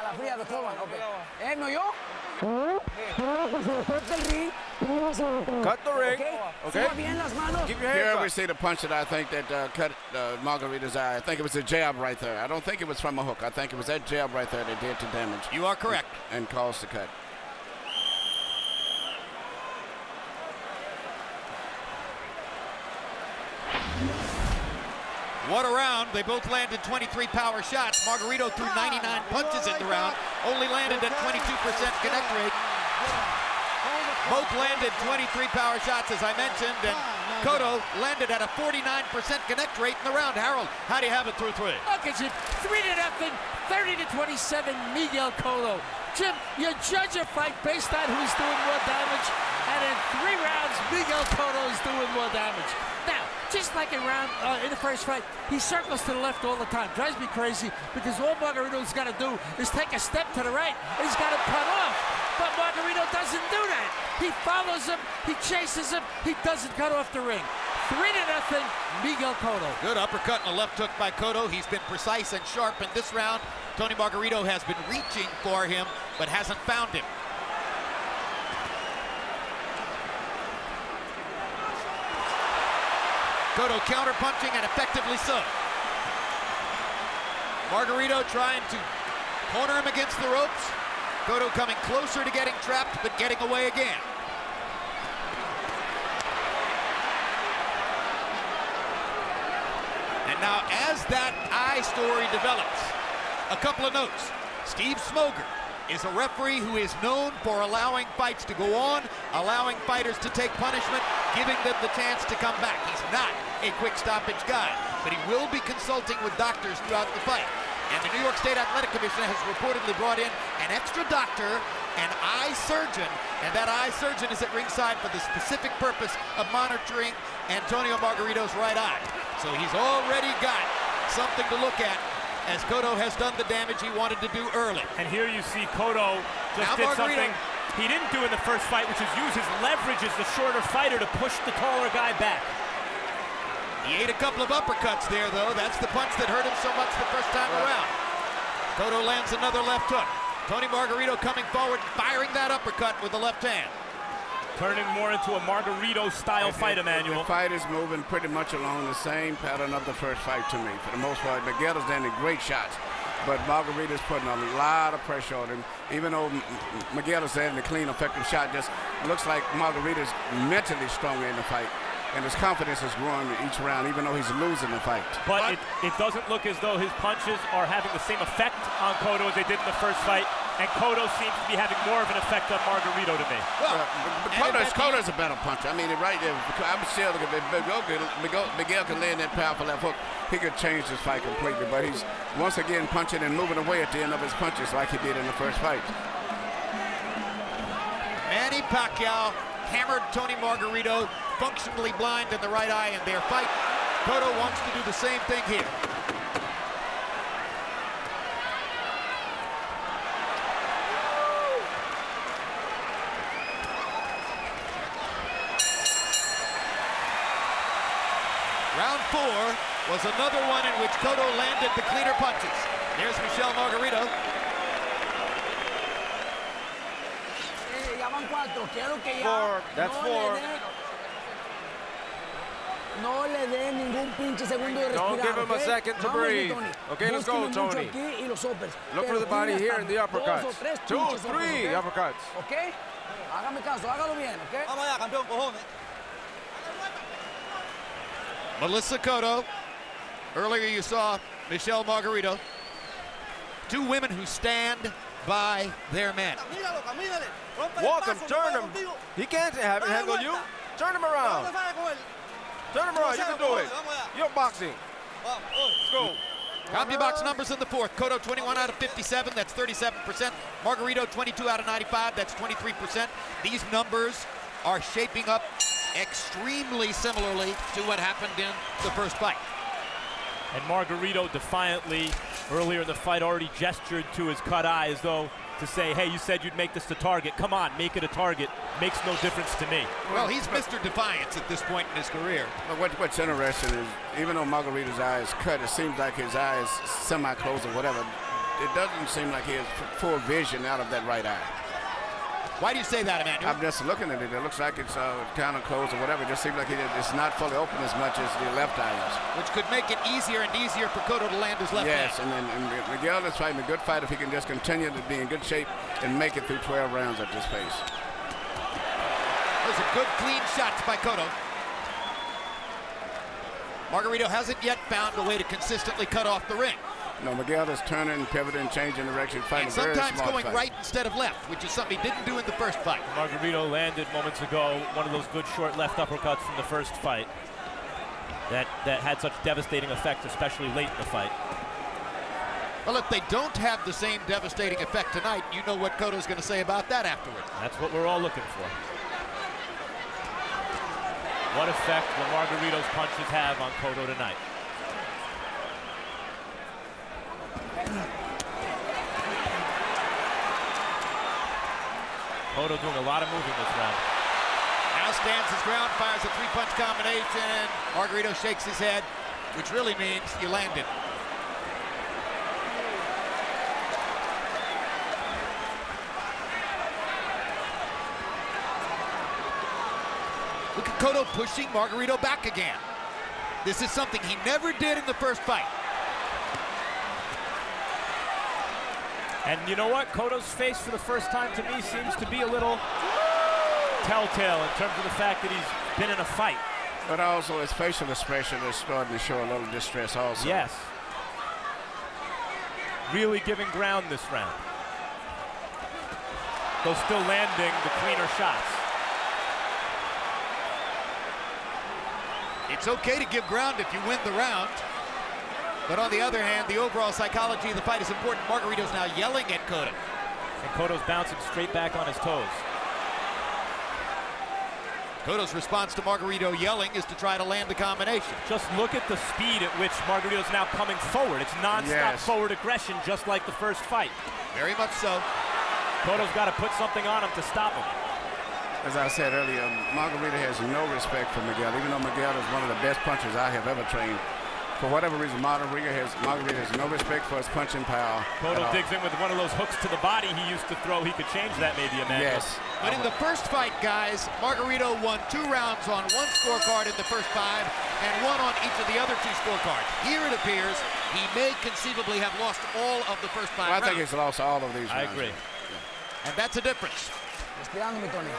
Cut the ring, okay? Keep your hands Here up. we see the punch that I think that cut Margarito's eye. I think it was a jab right there. I don't think it was from a hook. I think it was that jab right there that did the damage. You are correct. And caused the cut. What a round. They both landed 23 power shots. Margarito threw 99 punches in the round, only landed at 22% connect rate. Both landed 23 power shots, as I mentioned, and Cotto landed at a 49% connect rate in the round. Harold, how do you have it through 3? Okay, Jim, 3-0, 30-27, Miguel Cotto. Jim, you judge a fight based on who's doing more damage, and in 3 rounds, Miguel Cotto is doing more damage. Now, just like in the first fight, he circles to the left all the time. Drives me crazy because all Margarito's got to do is take a step to the right, and he's got to cut off. But Margarito doesn't do that. He follows him, he chases him, he doesn't cut off the ring. 3-0, Miguel Cotto. Good uppercut and a left hook by Cotto. He's been precise and sharp in this round. Tony Margarito has been reaching for him, but hasn't found him. Cotto counter-punching, and effectively so. Margarito trying to corner him against the ropes. Cotto coming closer to getting trapped, but getting away again. And now, as that eye story develops, a couple of notes. Steve Smoger is a referee who is known for allowing fights to go on, allowing fighters to take punishment, giving them the chance to come back. He's not a quick stoppage guy, but he will be consulting with doctors throughout the fight. And the New York State Athletic Commission has reportedly brought in an extra doctor, an eye surgeon, and that eye surgeon is at ringside for the specific purpose of monitoring Antonio Margarito's right eye. So he's already got something to look at, as Cotto has done the damage he wanted to do early. And here you see Cotto just did something he didn't do in the first fight, which is use his leverage as the shorter fighter to push the taller guy back. He ate a couple of uppercuts there, though. That's the punch that hurt him so much the first time around. Cotto lands another left hook. Tony Margarito coming forward, firing that uppercut with the left hand. Turning more into a Margarito-style fight, Emmanuel. The fight is moving pretty much along the same pattern of the first fight to me. For the most part, Miguel is landing great shots, but Margarito's putting a lot of pressure on him. Even though Miguel is landing a clean, effective shot, just looks like Margarito's mentally stronger in the fight. and his confidence is growing each round, even though he's losing the fight. But it doesn't look as though his punches are having the same effect on Cotto as they did in the first fight, and Cotto seems to be having more of an effect on Margarito to me. Well, Cotto's a better puncher. I mean, right there, I'm still looking at Miguel can land that powerful left hook. He could change this fight completely, but he's once again punching and moving away at the end of his punches like he did in the first fight. Manny Pacquiao hammered Tony Margarito, functionally blind in the right eye in their fight. Cotto wants to do the same thing here. Round 4 was another one in which Cotto landed the cleaner punches. There's Michel Margarito. That's 4. No le dé ningún pinche segundo de respirar. Don't give him a second to breathe. Okay, let's go, Tony. Look for the body here in the uppercuts. 2, 3 uppercuts. Okay? Hágame caso, hágalo bien, okay? Vamos allá, campeón, cojones. Melissa Cotto. Earlier you saw Michel Margarito. 2 women who stand by their men. Walk him, turn him. He can't have it handle you. Turn him around. Turn him around, you can do it. You're boxing. Let's go. CompuBox numbers in the 4th. Cotto 21 out of 57, that's 37%. Margarito 22 out of 95, that's 23%. These numbers are shaping up extremely similarly to what happened in the first fight. And Margarito defiantly, earlier in the fight, already gestured to his cut eye as though to say, hey, you said you'd make this a target. Come on, make it a target. Makes no difference to me. Well, he's Mr. Defiance at this point in his career. But what's interesting is, even though Margarito's eye is cut, it seems like his eye is semi-closed or whatever. It doesn't seem like he has full vision out of that right eye. Why do you say that, Emmanuel? I'm just looking at it. It looks like it's kind of closed or whatever. It just seems like it's not fully open as much as the left eye is. Which could make it easier and easier for Cotto to land his left Yes, hand. and Miguel is fighting a good fight if he can just continue to be in good shape and make it through 12 rounds at this pace. Those are good, clean shots by Cotto. Margarito hasn't yet found a way to consistently cut off the ring. No, Miguel is turning, pivoting, changing direction, fighting and very sometimes smart going fight. right instead of left, which is something he didn't do in the first fight. Margarito landed moments ago one of those good short left uppercuts from the first fight that had such devastating effect, especially late in the fight. Well, if they don't have the same devastating effect tonight, you know what Cotto's going to say about that afterward. That's what we're all looking for. What effect will Margarito's punches have on Cotto tonight? Cotto doing a lot of moving this round. Now stands his ground, fires a 3-punch combination. Margarito shakes his head, which really means you landed. Look at Cotto pushing Margarito back again. This is something he never did in the first fight. And you know what? Cotto's face for the first time to me seems to be a little telltale in terms of the fact that he's been in a fight. But also his facial expression is starting to show a little distress also. Yes. Really giving ground this round. Though still landing the cleaner shots. It's okay to give ground if you win the round. But on the other hand, the overall psychology of the fight is important. Margarito's now yelling at Cotto. And Cotto's bouncing straight back on his toes. Cotto's response to Margarito yelling is to try to land the combination. Just look at the speed at which Margarito's now coming forward. It's non-stop forward aggression, just like the first fight. Very much so. Cotto's got to put something on him to stop him. As I said earlier, Margarito has no respect for Miguel, even though Miguel is one of the best punchers I have ever trained. For whatever reason, Margarito has no respect for his punching power. Cotto digs in with one of those hooks to the body he used to throw. He could change that maybe, Emmanuel. Yes. But in the first fight, guys, Margarito won 2 rounds on 1 scorecard in the first 5 and 1 on each of the other 2 scorecards. Here it appears he may conceivably have lost all of the first 5 rounds. I think he's lost all of these rounds. I agree. Yeah. And that's a difference. Respirándome, Tony.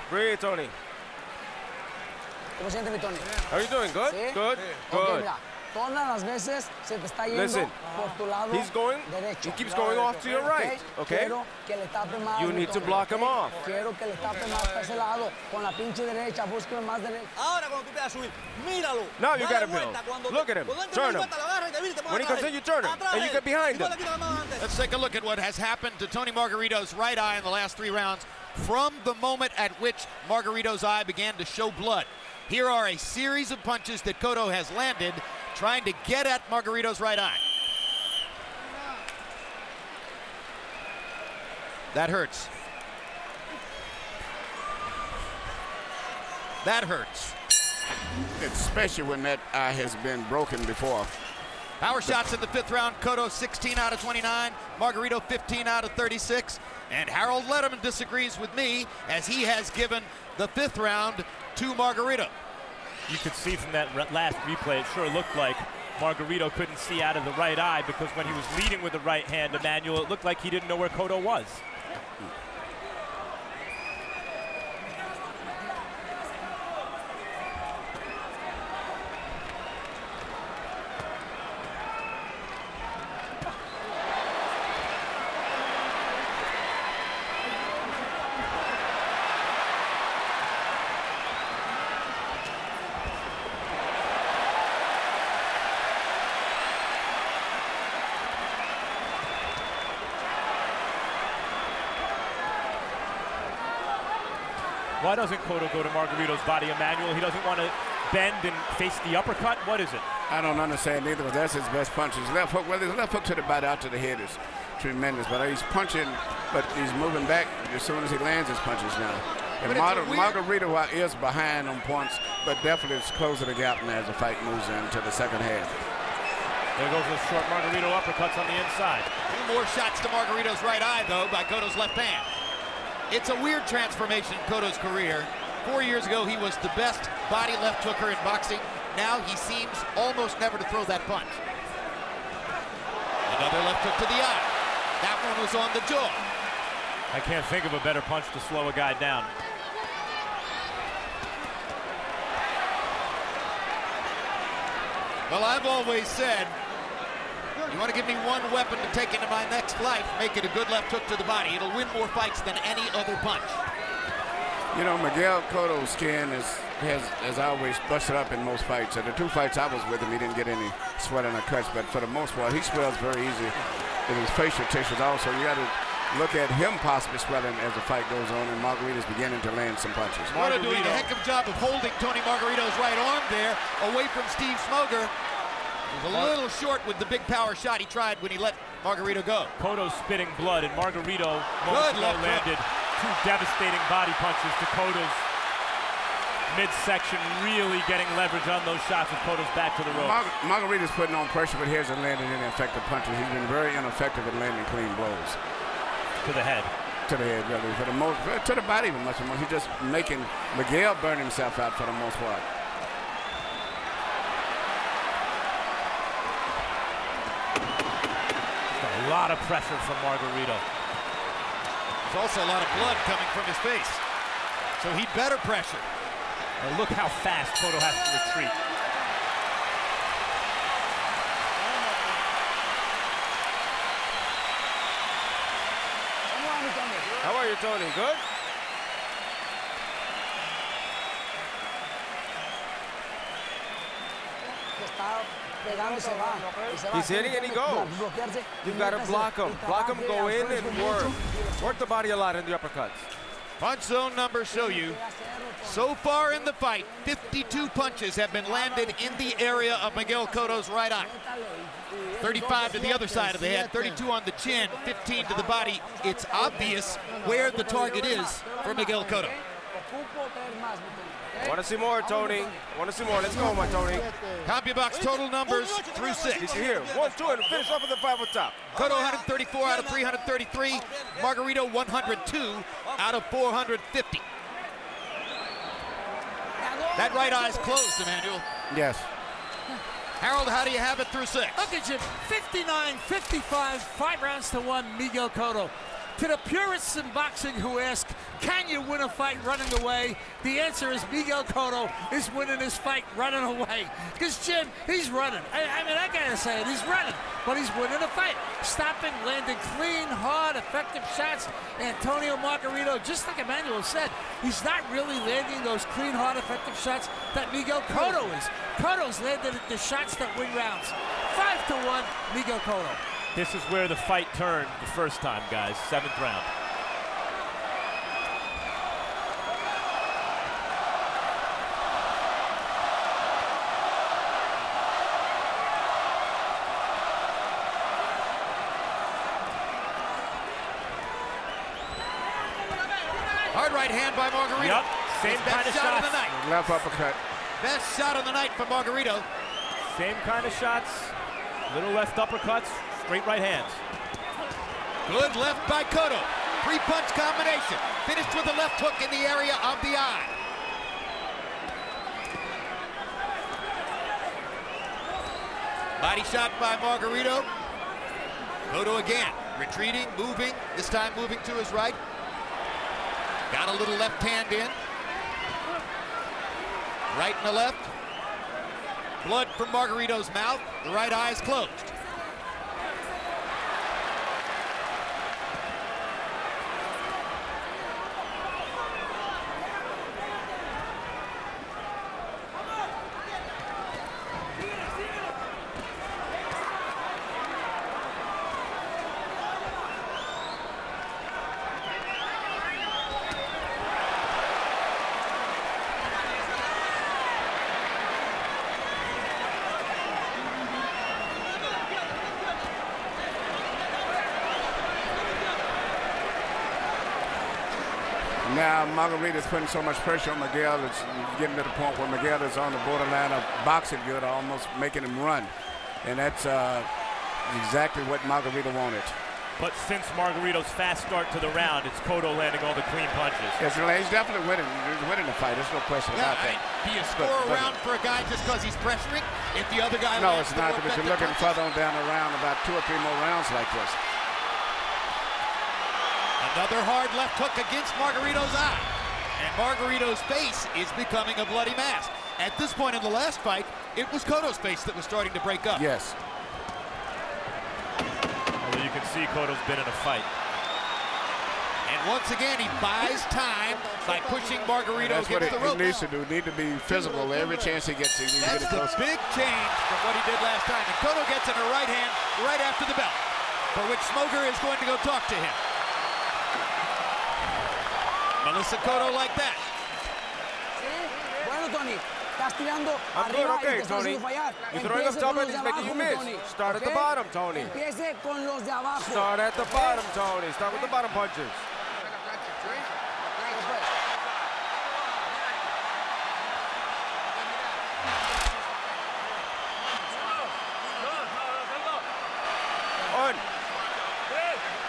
Breathe, Tony. ¿Cómo se siente mi Tony? How are you doing? Good? ¿Sí? Good? Ok, Good. mira, todas las veces se te está yendo Listen, por tu lado he's going, derecho. he keeps going off to your right, okay? Quiero que le tape más. You mi need to Tony, block ¿ok? him off. Quiero que le tape más para ese lado, con la pinche derecha, búsqueme más derecha. Ahora cuando tú te vas a subir, míralo. Now you Dale gotta vuelta, build. cuando Look te- at him. cuando entra Turn la him. vuelta, lo agarra y te vira y te pone When he atrás comes de in, you él. turn him, Atrás and de you él. get behind Y no him. le quitas la mano antes. Let's take a look at what has happened to Tony Margarito's right eye in the last 3 rounds from the moment at which Margarito's eye began to show blood. Here are a series of punches that Cotto has landed trying to get at Margarito's right eye. That hurts. That hurts. Especially when that eye has been broken before. Power shots in the 5th round. Cotto 16 out of 29. Margarito 15 out of 36. And Harold Letterman disagrees with me as he has given the 5th round to Margarito. You could see from that last replay, it sure looked like Margarito couldn't see out of the right eye because when he was leading with the right hand, Emmanuel, it looked like he didn't know where Cotto was. Why doesn't Cotto go to Margarito's body, Emmanuel? He doesn't want to bend and face the uppercut? What is it? I don't understand either, but that's his best punch. His left hook, whether his left hook to the body out to the head is tremendous, but he's punching, but he's moving back as soon as he lands his punches now. And Margarito is behind on points, but definitely it's closing the gap now as the fight moves into the second half. There goes those short Margarito uppercuts on the inside. 2 more shots to Margarito's right eye, though, by Cotto's left hand. It's a weird transformation in Cotto's career. 4 years ago, he was the best body left hooker in boxing. Now he seems almost never to throw that punch. Another left hook to the eye. That one was on the jaw. I can't think of a better punch to slow a guy down. Well, I've always said, you want to give me one weapon to take into my next life, make it a good left hook to the body. It'll win more fights than any other punch. You know, Miguel Cotto's skin has always busted up in most fights. And the 2 fights I was with him, he didn't get any sweating or cuts, but for the most part, he swells very easy in his facial tissues also. You got to look at him possibly swelling as the fight goes on, and Margarito's beginning to land some punches. Cotto doing a heck of a job of holding Tony Margarito's right arm there away from Steve Smoger. He was a little short with the big power shot he tried when he let Margarito go. Cotto's spitting blood, and Margarito moments ago landed 2 devastating body punches to Cotto's midsection, really getting leverage on those shots with Cotto's back to the ropes. Margarito's putting on pressure, but he hasn't landed any effective punches. He's been very ineffective at landing clean blows. To the head. To the head, really. For the most, to the body even much more. He's just making Miguel burn himself out for the most part. A lot of pressure from Margarito. There's also a lot of blood coming from his face. So he'd better pressure. And look how fast Cotto has to retreat. How are you, Tony? Good? He's hitting and he goes. You've got to block him. Block him, go in and work. Work the body a lot in the uppercuts. Punch zone numbers show you. So far in the fight, 52 punches have been landed in the area of Miguel Cotto's right eye. 35 to the other side of the head, 32 on the chin, 15 to the body. It's obvious where the target is for Miguel Cotto. I want to see more, Tony. I want to see more. Let's go, my Tony. CompuBox total numbers through 6. Did you hear? 1, 2, and finish off with the 5 on top. Cotto 134 out of 333. Margarito 102 out of 450. That right eye's closed, Emmanuel. Yes. Harold, how do you have it through 6? Okay, Jim. 59-55, 5 rounds to 1, Miguel Cotto. To the purists in boxing who ask, can you win a fight running away? The answer is Miguel Cotto is winning his fight running away. Because, Jim, he's running. I mean, I gotta say it, he's running, but he's winning a fight. Stopping, landing clean, hard, effective shots. Antonio Margarito, just like Emmanuel said, he's not really landing those clean, hard, effective shots that Miguel Cotto is. Cotto's landed the shots that win rounds. 5-1, Miguel Cotto. This is where the fight turned the first time, guys. 7th round. Hard right hand by Margarito. Yep, same kind of shot shots. of the night. Left uppercut. Best shot of the night for Margarito. Same kind of shots. Little left uppercuts, straight right hands. Good left by Cotto. 3-punch combination. Finished with a left hook in the area of the eye. Body shot by Margarito. Cotto again. Retreating, moving. This time moving to his right. Got a little left hand in. Right and the left. Blood from Margarito's mouth. The right eye is closed. Now Margarito's putting so much pressure on Miguel, it's getting to the point where Miguel is on the borderline of boxing good, almost making him run. And that's exactly what Margarito wanted. But since Margarito's fast start to the round, it's Cotto landing all the clean punches. Yes, he's definitely winning. He's winning the fight. There's no question about that. Do you score a round for a guy just because he's pressuring? If the other guy No, lands it's not, more because you're effective looking punches? further on down the round, about 2 or 3 more rounds like this. Another hard left hook against Margarito's eye. And Margarito's face is becoming a bloody mass. At this point in the last fight, it was Cotto's face that was starting to break up. Yes. Although you can see Cotto's been in a fight. And once again, he buys time by pushing Margarito That's what against the rope. he needs to do. Need to be physical every chance he gets. He needs to That's get the big change from what he did last time. And Cotto gets in a right hand right after the bell, for which Smoger is going to go talk to him. Melissa Cotto like that. Bueno, Tony, estás tirando I'm good, arriba y okay, te estás Tony. haciendo fallar. You're throwing up Empiece top con and los he's de making you abajo, miss. Tony. Start at the ¿Ok? bottom, Tony. Empiece con los de abajo. Start at the bottom, Tony. Start with the bottom punches. One,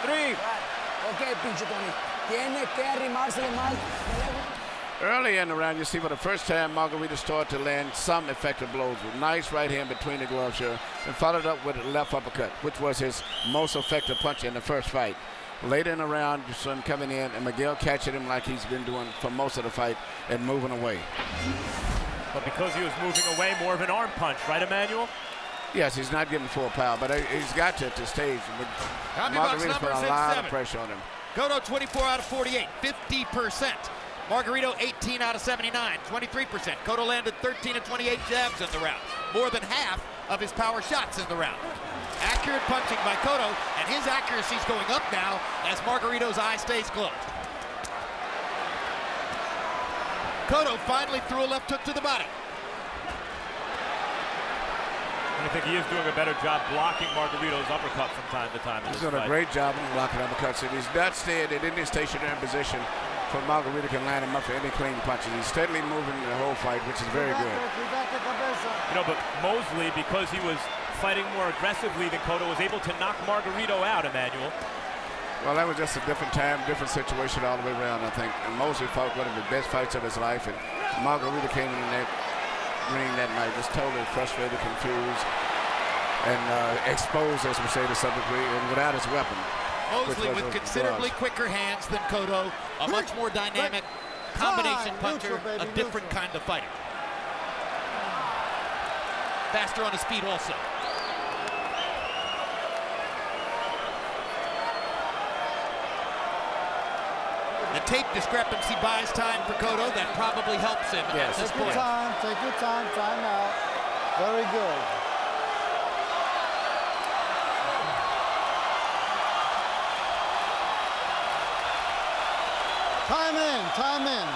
3. Ok, pinche Tony. Tiene que arrimársele más. Early in the round, you see for the first time Margarito started to land some effective blows with nice right hand between the gloves here, and followed up with a left uppercut, which was his most effective punch in the first fight. Later in the round, you saw him coming in, and Miguel catching him like he's been doing for most of the fight and moving away. But because he was moving away, more of an arm punch, right, Emmanuel? Yes, he's not getting full power, but he's got to at this stage. Margarito's put a lot of pressure on him. Cotto 24 out of 48, 50%. Margarito 18 out of 79, 23%. Cotto landed 13 of 28 jabs in the round, more than half of his power shots in the round. Accurate punching by Cotto, and his accuracy's going up now as Margarito's eye stays closed. Cotto finally threw a left hook to the body. I think he is doing a better job blocking Margarito's uppercut from time to time. He's doing a great job of blocking uppercuts, and he's not staying in any stationary position for Margarito can line him up for any clean punches. He's steadily moving the whole fight, which is very good. You know, but Mosley, because he was fighting more aggressively than Cotto, was able to knock Margarito out, Emmanuel. Well, that was just a different time, different situation all the way around, I think. And Mosley fought one of the best fights of his life, and Margarito came in that ring that night just totally frustrated, confused, and exposed, as we say to some degree, and without his weapon. Mosley with considerably quicker hands than Cotto, a much more dynamic combination puncher, a different kind of fighter. Faster on his feet also. The tape discrepancy buys time for Cotto. That probably helps him at this point. Take your time, time out. Very good. Time in, time in.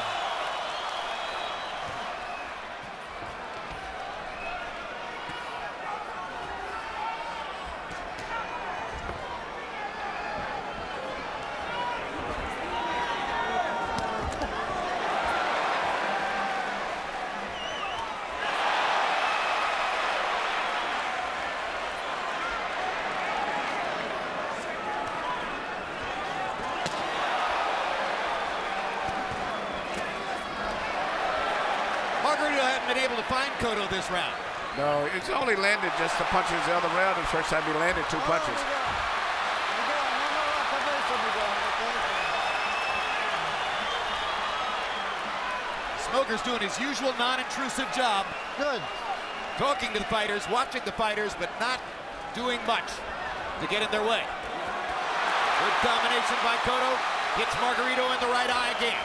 Margarito hadn't been able to find Cotto this round. No, it's only landed just the punches the other round. The first time he landed 2 punches. Smoker's doing his usual non-intrusive job. Good. Talking to the fighters, watching the fighters, but not doing much to get in their way. Good combination by Cotto. Hits Margarito in the right eye again.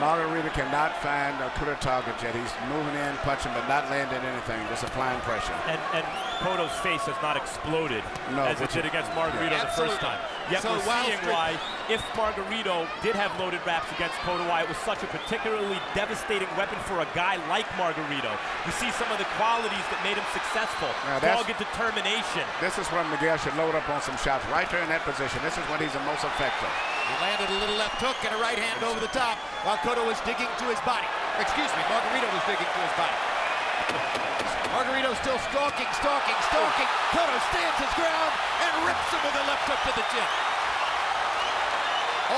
Margarito cannot find a clear target yet. He's moving in, punching, but not landing anything, just applying pressure. And Cotto's face has not exploded as it did against Margarito the first time. Yet we're seeing why, if Margarito did have loaded wraps against Cotto, why it was such a particularly devastating weapon for a guy like Margarito. You see some of the qualities that made him successful. Dogged determination. This is when Miguel should load up on some shots right there in that position. This is when he's the most effective. He landed a little left hook and a right hand over the top while Cotto was digging to his body. Excuse me, Margarito was digging to his body. Margarito still stalking. Cotto stands his ground and rips him with a left hook to the chin.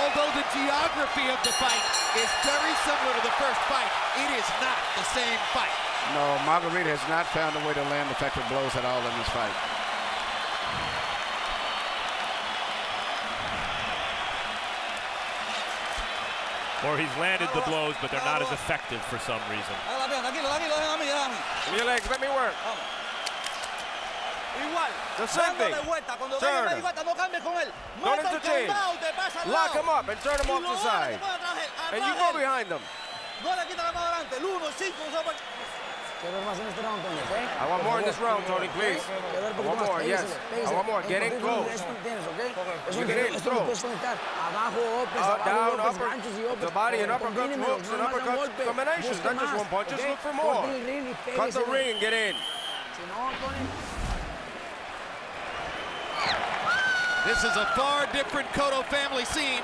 Although the geography of the fight is very similar to the first fight, it is not the same fight. No, Margarito has not found a way to land effective blows at all in this fight. Or he's landed the blows, but they're not as effective for some reason. Give me your legs, let me work. The same thing. Turn him. Don't entertain. Lock him up and turn him off the side. And you go behind them. I want more in this round, Tony, please. I want more, yes. I want more. Get in close. You get in, throw. Down, upper, the body, and uppercut hooks and uppercut combinations. Not just one punch, just look for more. Cut the ring and get in. This is a far different Cotto family scene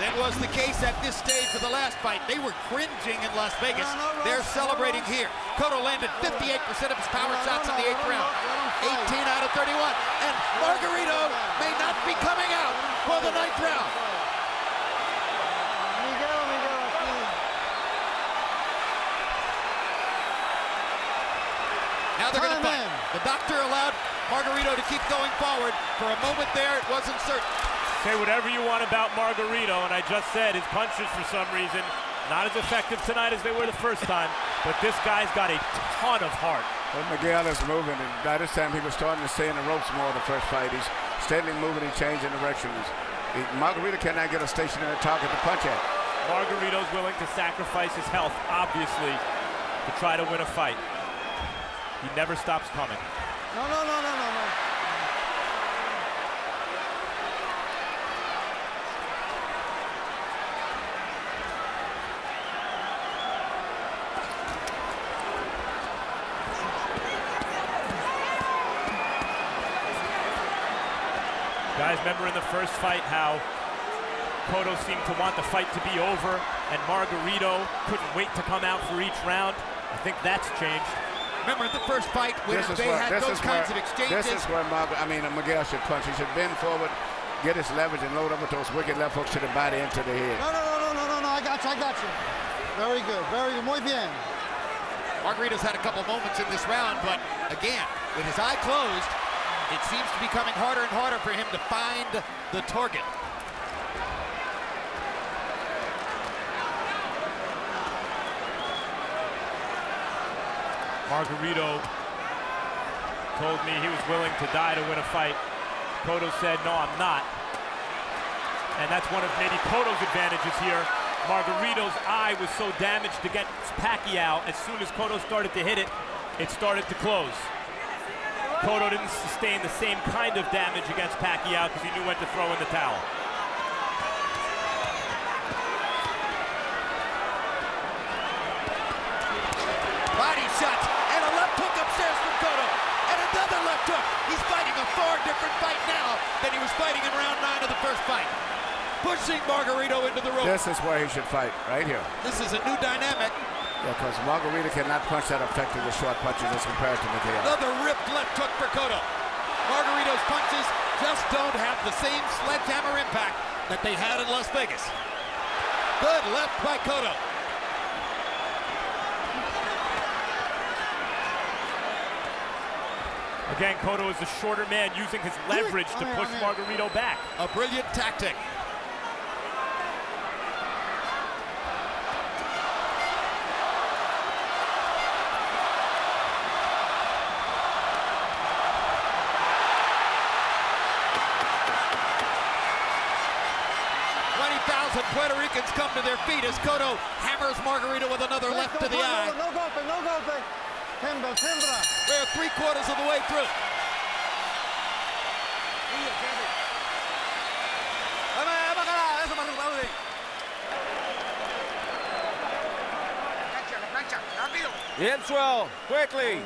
than was the case at this stage of the last fight. They were cringing in Las Vegas. They're celebrating here. Cotto landed 58% of his power shots in the 8th round. 18 out of 31. And Margarito may not be coming out for the 9th round. Now they're going to fight. The doctor allowed Margarito to keep going forward. For a moment there, it wasn't certain. Say whatever you want about Margarito, and I just said his punches, for some reason, not as effective tonight as they were the first time, but this guy's got a ton of heart. Well, Miguel is moving, and by this time he was starting to stay in the ropes more the first fight. He's steadily moving and changing directions. Margarito cannot get a stationary target to punch at. Margarito's willing to sacrifice his health, obviously, to try to win a fight. He never stops coming. No. Guys, remember in the first fight how Cotto seemed to want the fight to be over and Margarito couldn't wait to come out for each round? I think that's changed. Remember the first fight when they had those kinds of exchanges? This is where Miguel should punch. He should bend forward, get his leverage, and load up with those wicked left hooks to the body and to the head. No, I got you. Very good, muy bien. Margarito's had a couple moments in this round, but again, with his eye closed, It seems to be becoming harder and harder for him to find the target. Margarito told me he was willing to die to win a fight. Cotto said, no, I'm not. And that's one of maybe Cotto's advantages here. Margarito's eye was so damaged against Pacquiao, as soon as Cotto started to hit it, it started to close. Cotto didn't sustain the same kind of damage against Pacquiao because he knew when to throw in the towel. Body shots and a left hook upstairs from Cotto. And another left hook. He's fighting a far different fight now than he was fighting in round 9 of the first fight. Pushing Margarito into the rope. This is where he should fight, right here. This is a new dynamic. Yeah, because Margarito cannot punch that effective with short punches as compared to Miguel. Another ripped left hook for Cotto. Margarito's punches just don't have the same sledgehammer impact that they had in Las Vegas. Good left by Cotto. Again, Cotto is a shorter man using his leverage to push Margarito back. A brilliant tactic. Puerto Ricans come to their feet as Cotto hammers Margarito with another left to the eye. No golpe, no golpe. Tembra, tembra. We're 3/4 of the way through. Hit him swell, quickly.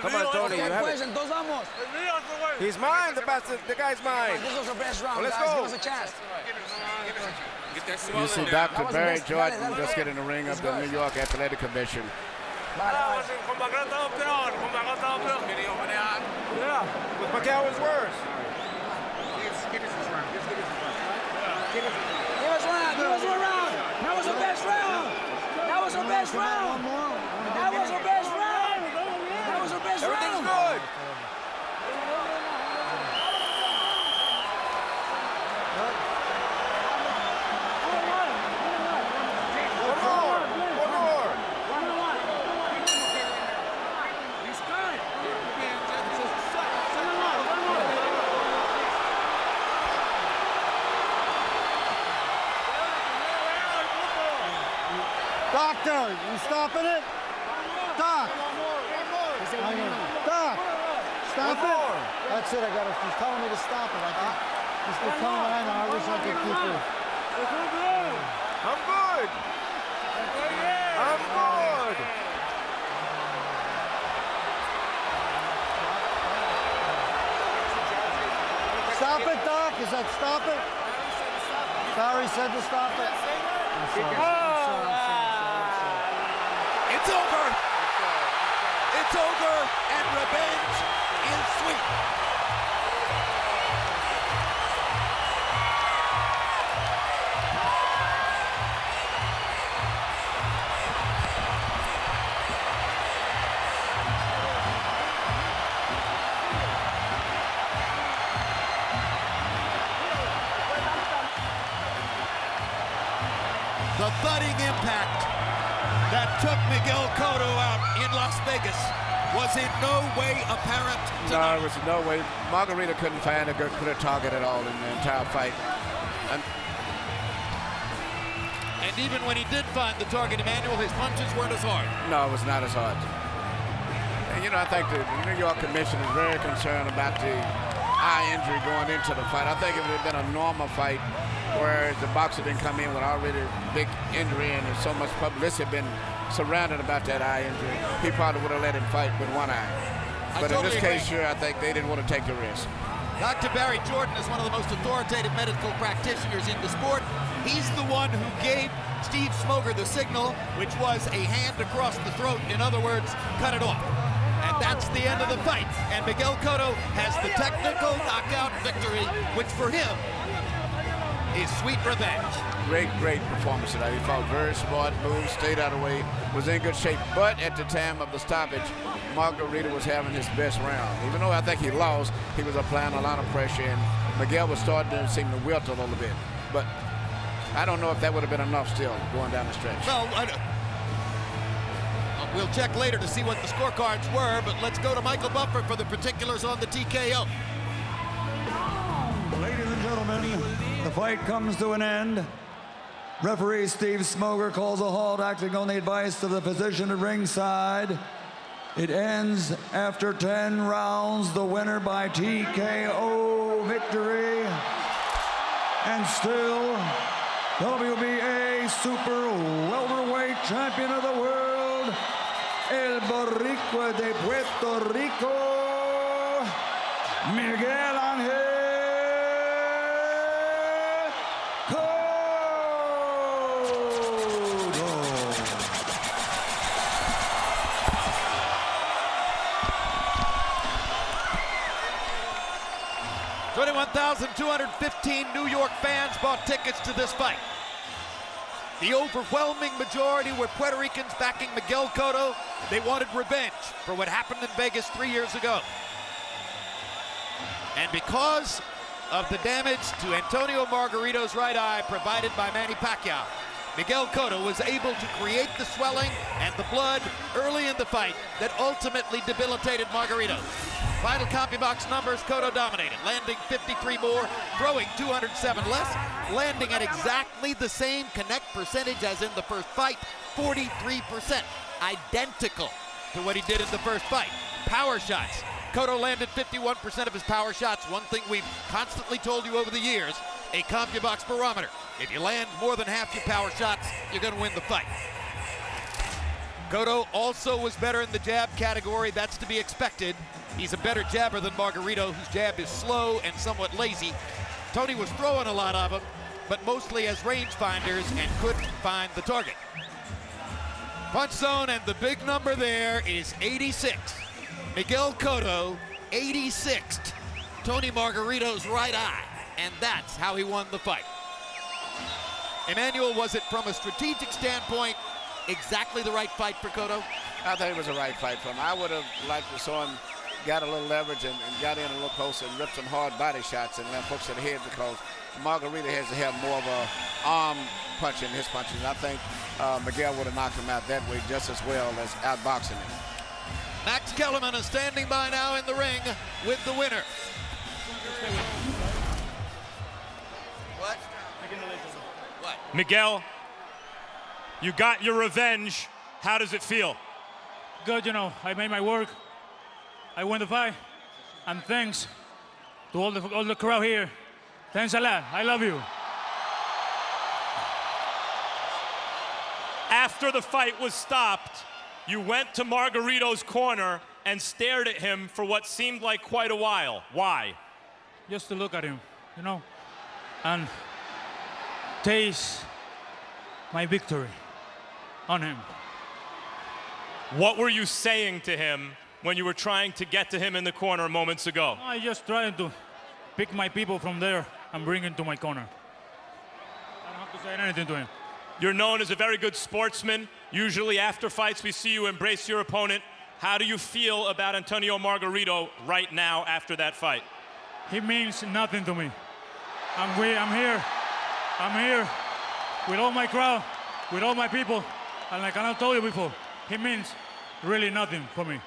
Come on, Tony, you have it. He's mine, the guy's mine. Well, let's go. You see Dr. Barry Jordan just get in the ring of the New York Athletic Commission. Yeah, with Pacquiao was worse. Give us one round. That was the best round. That was the best round. That was the best round. That was the best round. Everything's good. Doctor, you stopping it? Doc. Doc. Stop it. That's it. He's telling me to stop it. I think he's been telling me I know. I wish I could keep it. I'm good. I'm good. Stop it, Doc. Is that stop it? Sorry, said to stop it. I'm sorry. It's over. It's over, and revenge is sweet. The thudding impact that took Miguel Cotto out in Las Vegas was in no way apparent tonight. No, it was no way. Margarito couldn't find a good clear target at all in the entire fight. And even when he did find the target, Emmanuel, his punches weren't as hard. No, it was not as hard. And, I think the New York Commission is very concerned about the eye injury going into the fight. I think if it had been a normal fight, where the boxer didn't come in with already big injury and there's so much publicity been surrounded about that eye injury, he probably would have let him fight with one eye. But in this case here, I think they didn't want to take the risk. Dr. Barry Jordan is one of the most authoritative medical practitioners in the sport. He's the one who gave Steve Smoger the signal, which was a hand across the throat. In other words, cut it off. And that's the end of the fight. And Miguel Cotto has the technical knockout victory, which for him his sweet revenge. Great performance tonight. He fought very smart, moved, stayed out of the way, was in good shape. But at the time of the stoppage, Margarito was having his best round. Even though I think he lost, he was applying a lot of pressure, and Miguel was starting to seem to wilt a little bit. But I don't know if that would have been enough still going down the stretch. Well, we'll check later to see what the scorecards were, but let's go to Michael Buffer for the particulars on the TKO. Ladies and gentlemen, the fight comes to an end. Referee Steve Smoger calls a halt, acting on the advice of the physician at ringside. It ends after 10 rounds, the winner by TKO victory. And still, WBA Super Welterweight Champion of the World, El Boricua de Puerto Rico, Miguel Ángel Cotto. 21,215 New York fans bought tickets to this fight. The overwhelming majority were Puerto Ricans backing Miguel Cotto. They wanted revenge for what happened in Vegas 3 years ago. And because of the damage to Antonio Margarito's right eye provided by Manny Pacquiao, Miguel Cotto was able to create the swelling and the blood early in the fight that ultimately debilitated Margarito. Final CompuBox numbers, Cotto dominated, landing 53 more, throwing 207 less, landing at exactly the same connect percentage as in the first fight, 43%, identical to what he did in the first fight. Power shots, Cotto landed 51% of his power shots, one thing we've constantly told you over the years, a CompuBox barometer. If you land more than half your power shots, you're gonna win the fight. Cotto also was better in the jab category, that's to be expected. He's a better jabber than Margarito, whose jab is slow and somewhat lazy. Tony was throwing a lot of them, but mostly as rangefinders and couldn't find the target. Punch zone, and the big number there is 86. Miguel Cotto, 86th. Tony Margarito's right eye, and that's how he won the fight. Emmanuel, was it from a strategic standpoint exactly the right fight for Cotto? I think it was the right fight for him. I would have liked to saw him got a little leverage and got in a little closer and ripped some hard body shots and left hooks to the head, because Margarito has to have more of a arm punch in his punches. And I think Miguel would have knocked him out that way just as well as outboxing him. Max Kellerman is standing by now in the ring with the winner. What? What? Miguel, you got your revenge. How does it feel? Good, you know, I made my work. I won the fight, and thanks to all the crowd here. Thanks a lot. I love you. After the fight was stopped, you went to Margarito's corner and stared at him for what seemed like quite a while. Why? Just to look at him, you know, and taste my victory on him. What were you saying to him when you were trying to get to him in the corner moments ago? I just trying to pick my people from there and bring him to my corner. I don't have to say anything to him. You're known as a very good sportsman. Usually after fights, we see you embrace your opponent. How do you feel about Antonio Margarito right now after that fight? He means nothing to me. I'm here with all my crowd, with all my people, and like I told you before, he means really nothing for me.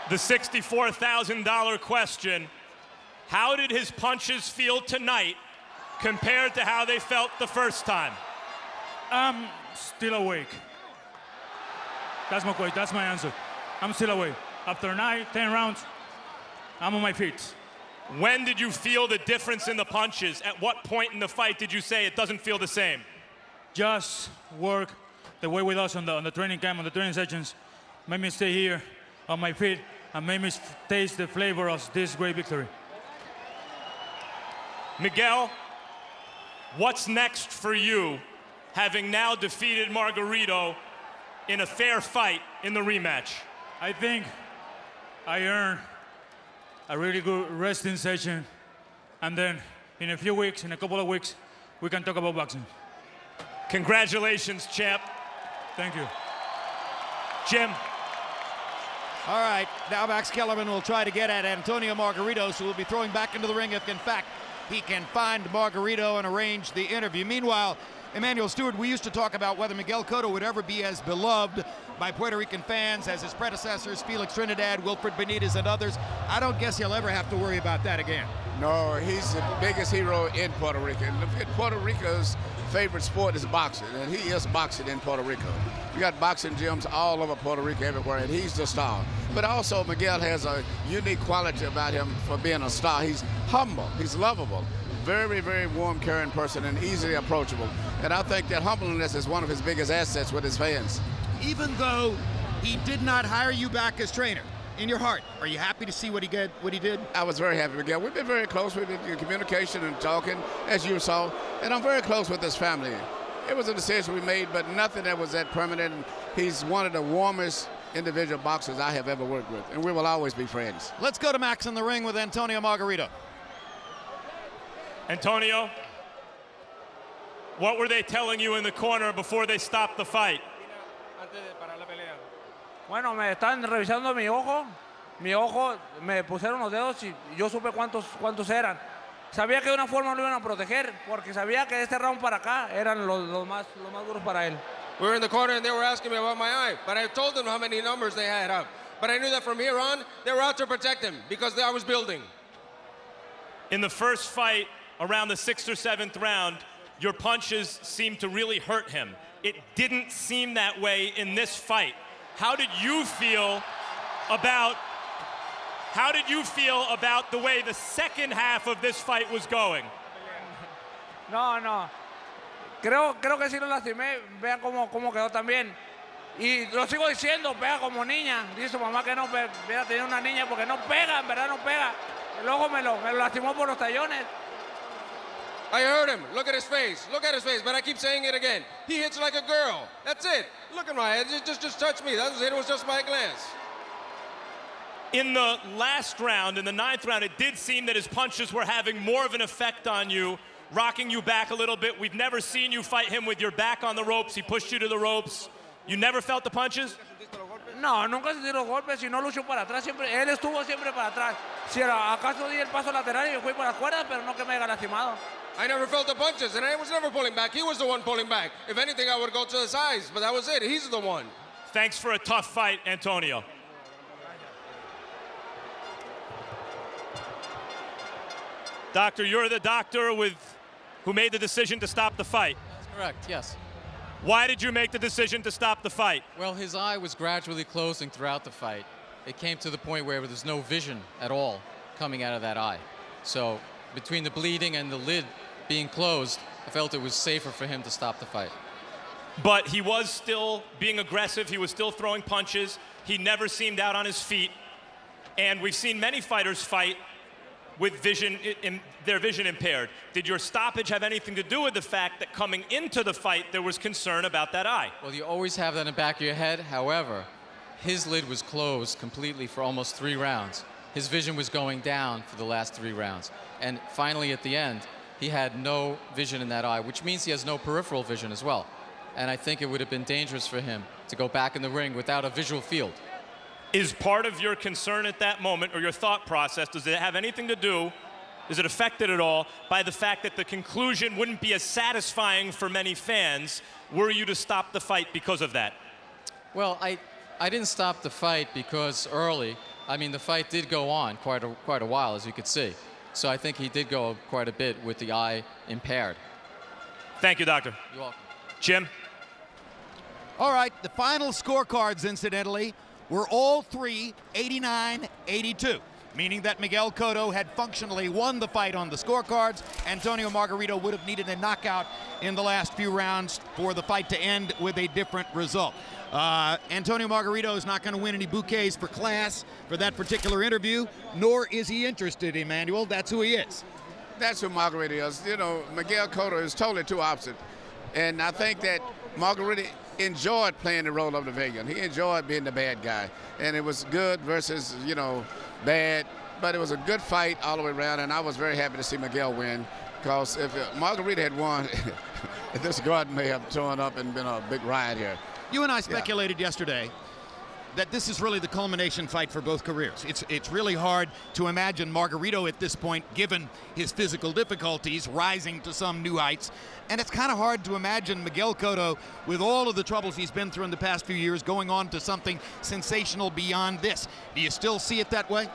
The $64,000 question, how did his punches feel tonight compared to how they felt the first time? I'm still awake. That's my answer. I'm still awake. After 10 rounds, I'm on my feet. When did you feel the difference in the punches? At what point in the fight did you say it doesn't feel the same? Just work the way with us on the training camp, on the training sessions, made me stay here on my feet and made me taste the flavor of this great victory. Miguel, what's next for you, having now defeated Margarito in a fair fight in the rematch? I think I earned a really good resting session, and then in a few weeks, in a couple of weeks, we can talk about boxing. Congratulations, champ. Thank you. Jim. All right, now Max Kellerman will try to get at Antonio Margarito, so we'll be throwing back into the ring if, in fact, he can find Margarito and arrange the interview. Meanwhile, Emmanuel Stewart, we used to talk about whether Miguel Cotto would ever be as beloved by Puerto Rican fans as his predecessors, Felix Trinidad, Wilfred Benitez, and others. I don't guess he'll ever have to worry about that again. No, he's the biggest hero in Puerto Rico. And Puerto Rico's favorite sport is boxing, and he is boxing in Puerto Rico. You got boxing gyms all over Puerto Rico, everywhere, and he's the star. But also, Miguel has a unique quality about him for being a star. He's humble, he's lovable, very, very warm, caring person, and easily approachable. And I think that humbleness is one of his biggest assets with his fans. Even though he did not hire you back as trainer, in your heart, are you happy to see what he did? I was very happy, Miguel. We've been very close. We've been in communication and talking, as you saw, and I'm very close with his family. It was a decision we made, but nothing that was that permanent. He's one of the warmest individual boxers I have ever worked with, and we will always be friends. Let's go to Max in the ring with Antonio Margarito. Antonio, what were they telling you in the corner before they stopped the fight? Bueno, me están revisando mi ojo, me pusieron los dedos y yo supe cuántos eran. Sabía que de una forma lo iban a proteger, porque sabía que de este round para acá eran los más duros para él. We were in the corner and they were asking me about my eye, but I told them how many numbers they had up. But I knew that from here on, they were out to protect him because I was building. In the first fight, around the 6th or 7th round, your punches seemed to really hurt him. It didn't seem that way in this fight. How did you feel about the way the second half of this fight was going? No. Creo que sí lo lastimé. Vean cómo quedó también. Y lo sigo diciendo, pega como niña. Dice su mamá que no hubiera tenido una niña porque no pega, en verdad no pega. El ojo me lo lastimó por los tallones. I heard him. Look at his face. Look at his face. But I keep saying it again. He hits like a girl. That's it. Look at my head. Just touch me. That was it. It was just my glance. In the last round, in the 9th round, it did seem that his punches were having more of an effect on you, rocking you back a little bit. We've never seen you fight him with your back on the ropes. He pushed you to the ropes. You never felt the punches? No, nunca sentí los golpes. Si no luchó para atrás, él estuvo siempre para atrás. Si acaso di el paso lateral y yo fui para las cuerdas, pero no que me haya lastimado. I never felt the punches, and I was never pulling back. He was the one pulling back. If anything, I would go to the sides, but that was it. He's the one. Thanks for a tough fight, Antonio. Doctor, you're the doctor who made the decision to stop the fight. That's correct, yes. Why did you make the decision to stop the fight? Well, his eye was gradually closing throughout the fight. It came to the point where there's no vision at all coming out of that eye. So between the bleeding and the lid being closed, I felt it was safer for him to stop the fight. But he was still being aggressive. He was still throwing punches. He never seemed out on his feet. And we've seen many fighters fight with their vision impaired. Did your stoppage have anything to do with the fact that coming into the fight there was concern about that eye? Well, you always have that in the back of your head. However, his lid was closed completely for almost 3 rounds. His vision was going down for the last 3 rounds. And finally, at the end, he had no vision in that eye, which means he has no peripheral vision as well. And I think it would have been dangerous for him to go back in the ring without a visual field. Is part of your concern at that moment, or your thought process, does it have anything to do, is it affected at all by the fact that the conclusion wouldn't be as satisfying for many fans were you to stop the fight because of that? Well, I didn't stop the fight because the fight did go on quite a while, as you could see. So I think he did go quite a bit with the eye impaired. Thank you, Doctor. You're welcome. Jim? All right, the final scorecards, incidentally, were all three 89-82, meaning that Miguel Cotto had functionally won the fight on the scorecards. Antonio Margarito would have needed a knockout in the last few rounds for the fight to end with a different result. Antonio Margarito is not going to win any bouquets for class for that particular interview, nor is he interested, Emmanuel. That's who he is. That's who Margarito is. You know, Miguel Cotto is totally two opposite. And I think that Margarito enjoyed playing the role of the villain. He enjoyed being the bad guy. And it was good versus, bad. But it was a good fight all the way around, and I was very happy to see Miguel win. because if Margarito had won, this garden may have torn up and been a big riot here. You and I speculated yesterday that this is really the culmination fight for both careers. It's really hard to imagine Margarito at this point, given his physical difficulties, rising to some new heights. And it's kind of hard to imagine Miguel Cotto, with all of the troubles he's been through in the past few years, going on to something sensational beyond this. Do you still see it that way?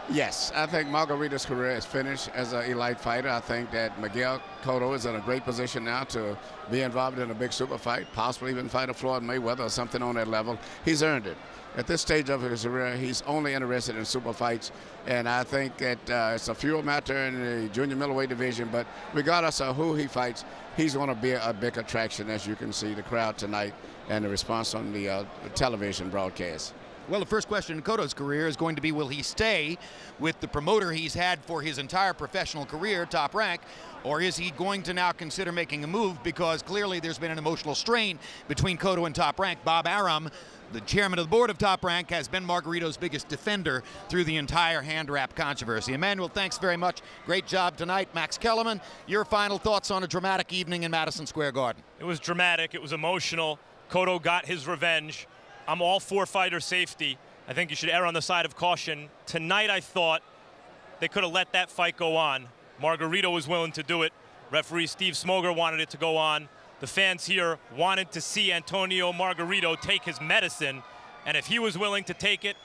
Yes, I think Margarito's career is finished as an elite fighter. I think that Miguel Cotto is in a great position now to be involved in a big super fight, possibly even fight a Floyd Mayweather or something on that level. He's earned it. At this stage of his career, he's only interested in super fights, and I think that it's a few matter in the junior middleweight division, but regardless of who he fights, he's going to be a big attraction, as you can see the crowd tonight and the response on the television broadcast. Well, the first question in Cotto's career is going to be, will he stay with the promoter he's had for his entire professional career, Top Rank, or is he going to now consider making a move? Because clearly there's been an emotional strain between Cotto and Top Rank. Bob Arum, the chairman of the board of Top Rank, has been Margarito's biggest defender through the entire hand wrap controversy. Emmanuel, thanks very much. Great job tonight. Max Kellerman, your final thoughts on a dramatic evening in Madison Square Garden? It was dramatic. It was emotional. Cotto got his revenge. I'm all for fighter safety. I think you should err on the side of caution. Tonight, I thought they could have let that fight go on. Margarito was willing to do it. Referee Steve Smoger wanted it to go on. The fans here wanted to see Antonio Margarito take his medicine, and if he was willing to take it,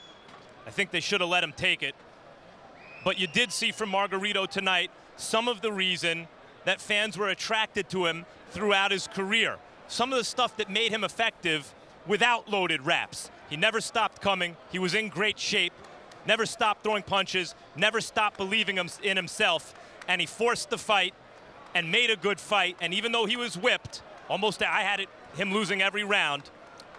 I think they should have let him take it. But you did see from Margarito tonight some of the reason that fans were attracted to him throughout his career. Some of the stuff that made him effective without loaded wraps. He never stopped coming. He was in great shape, never stopped throwing punches, never stopped believing in himself, and he forced the fight and made a good fight. And even though he was whipped, almost I had him losing every round,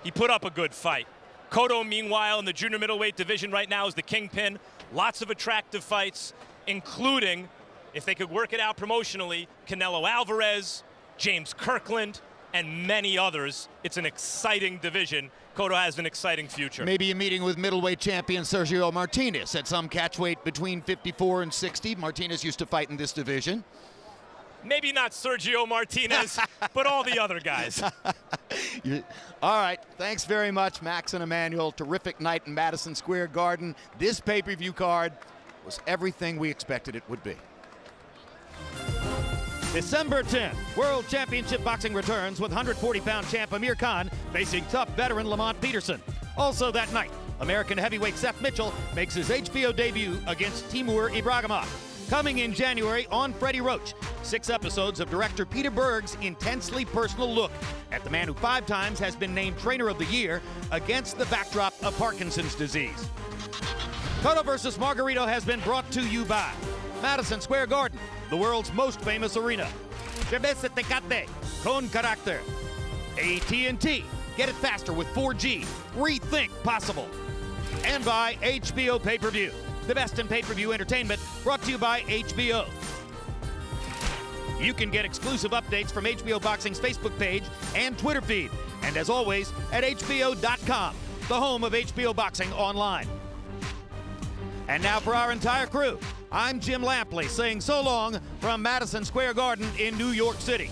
he put up a good fight. Cotto, meanwhile, in the junior middleweight division right now is the kingpin. Lots of attractive fights, including, if they could work it out promotionally, Canelo Alvarez, James Kirkland, and many others. It's an exciting division. Cotto has an exciting future. Maybe a meeting with middleweight champion Sergio Martinez at some catchweight between 54 and 60. Martinez used to fight in this division. Maybe not Sergio Martinez, but all the other guys. All right, thanks very much, Max and Emmanuel. Terrific night in Madison Square Garden. This pay-per-view card was everything we expected it would be. December 10th, World Championship Boxing returns with 140-pound champ Amir Khan facing tough veteran Lamont Peterson. Also that night, American heavyweight Seth Mitchell makes his HBO debut against Timur Ibragimov. Coming in January on Freddie Roach, 6 episodes of director Peter Berg's intensely personal look at the man who 5 times has been named Trainer of the Year against the backdrop of Parkinson's disease. Cotto versus Margarito has been brought to you by Madison Square Garden, the world's most famous arena. Cerveza Tecate, con carácter. AT&T, get it faster with 4G. Rethink possible. And by HBO Pay-Per-View, the best in pay-per-view entertainment, brought to you by HBO. You can get exclusive updates from HBO Boxing's Facebook page and Twitter feed. And as always, at HBO.com, the home of HBO Boxing Online. And now for our entire crew, I'm Jim Lampley saying so long from Madison Square Garden in New York City.